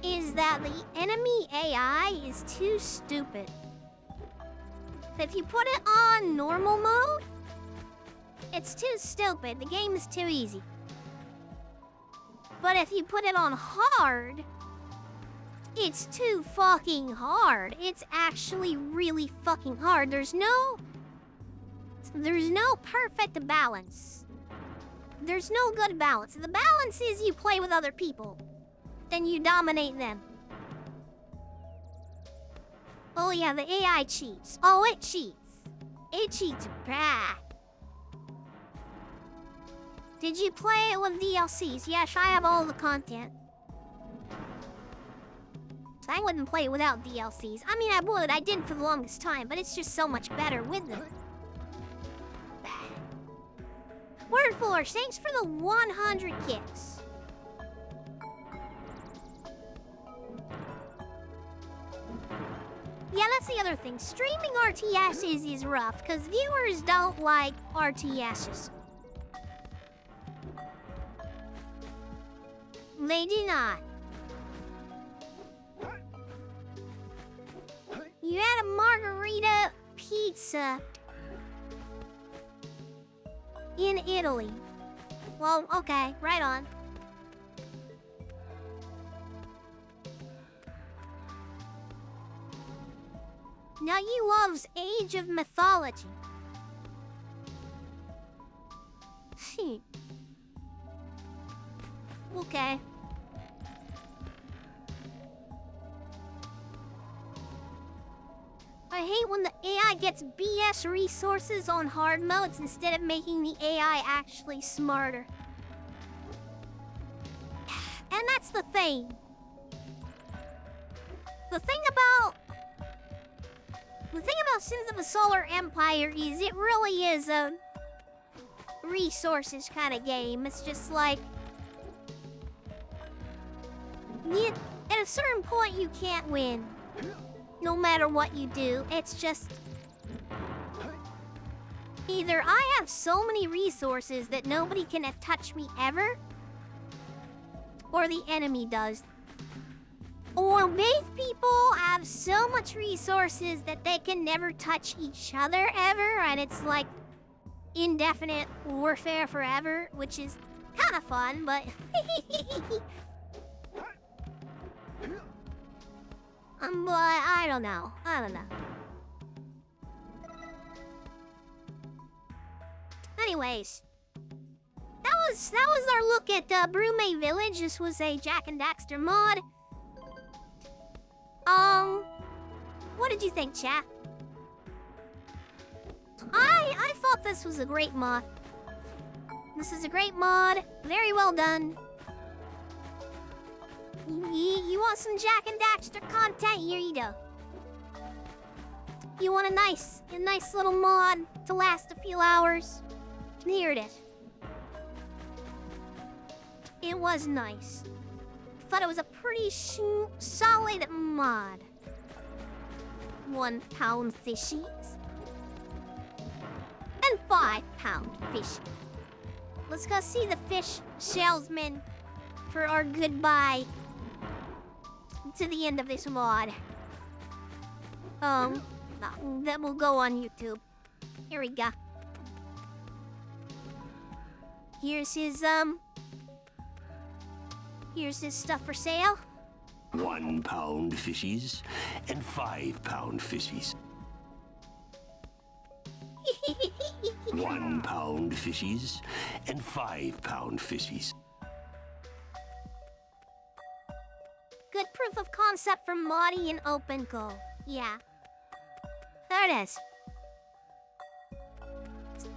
is that the enemy AI is too stupid. If you put it on normal mode, it's too stupid. The game is too easy. But if you put it on hard, it's too fucking hard. It's actually really fucking hard. There's no perfect balance. There's no good balance. The balance is you play with other people. Then you dominate them. Oh yeah, the AI cheats. Oh, it cheats. It cheats bad. Did you play it with DLCs? Yes, I have all the content. So I wouldn't play it without DLCs. I mean, I would. I did for the longest time, but it's just so much better with them. Word Force, thanks for the 100 kicks. Yeah, that's the other thing. Streaming RTSs is rough, because viewers don't like RTSs. They do not. You had a margarita pizza in Italy. Well, okay, right on. Now you loves Age of Mythology. Okay. I hate when the AI gets BS resources on hard modes instead of making the AI actually smarter. And that's the thing. The thing about Sins of the Solar Empire is it really is a resources kind of game. It's just like at a certain point you can't win. No matter what you do, it's just either I have so many resources that nobody can touch me ever, or the enemy does. Or both people have so much resources that they can never touch each other ever, and it's like indefinite warfare forever, which is kind of fun, but but I don't know. Anyways, that was our look at Brume Village. This was a Jak and Daxter mod. What did you think, chat? I thought this was a great mod. This is a great mod. Very well done. You want some Jak and Daxter content? Here you go. You want a nice little mod to last a few hours? Here it is. It was nice. Thought it was a pretty solid mod. 1 pound fishies. And 5 pound fish. Let's go see the fish salesman for our goodbye to the end of this mod. That will go on YouTube. Here we go. Here's his stuff for sale. 1 pound fishies and 5 pound fishies. 1 pound fishies and 5 pound fishies. Good proof of concept from Moddy and OpenGoal. Yeah. There it is.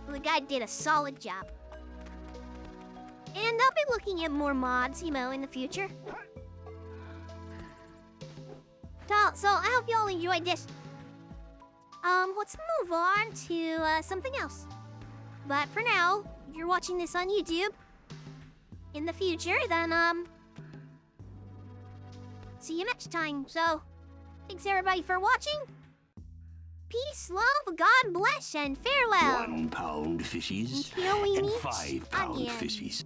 The guy did a solid job. And I'll be looking at more mods, in the future. So I hope you all enjoyed this. Let's move on to something else. But for now, if you're watching this on YouTube in the future, then see you next time. So, thanks everybody for watching. Peace, love, God bless, and farewell. 1 pound fishies Until we and meet 5 pound again. fishies.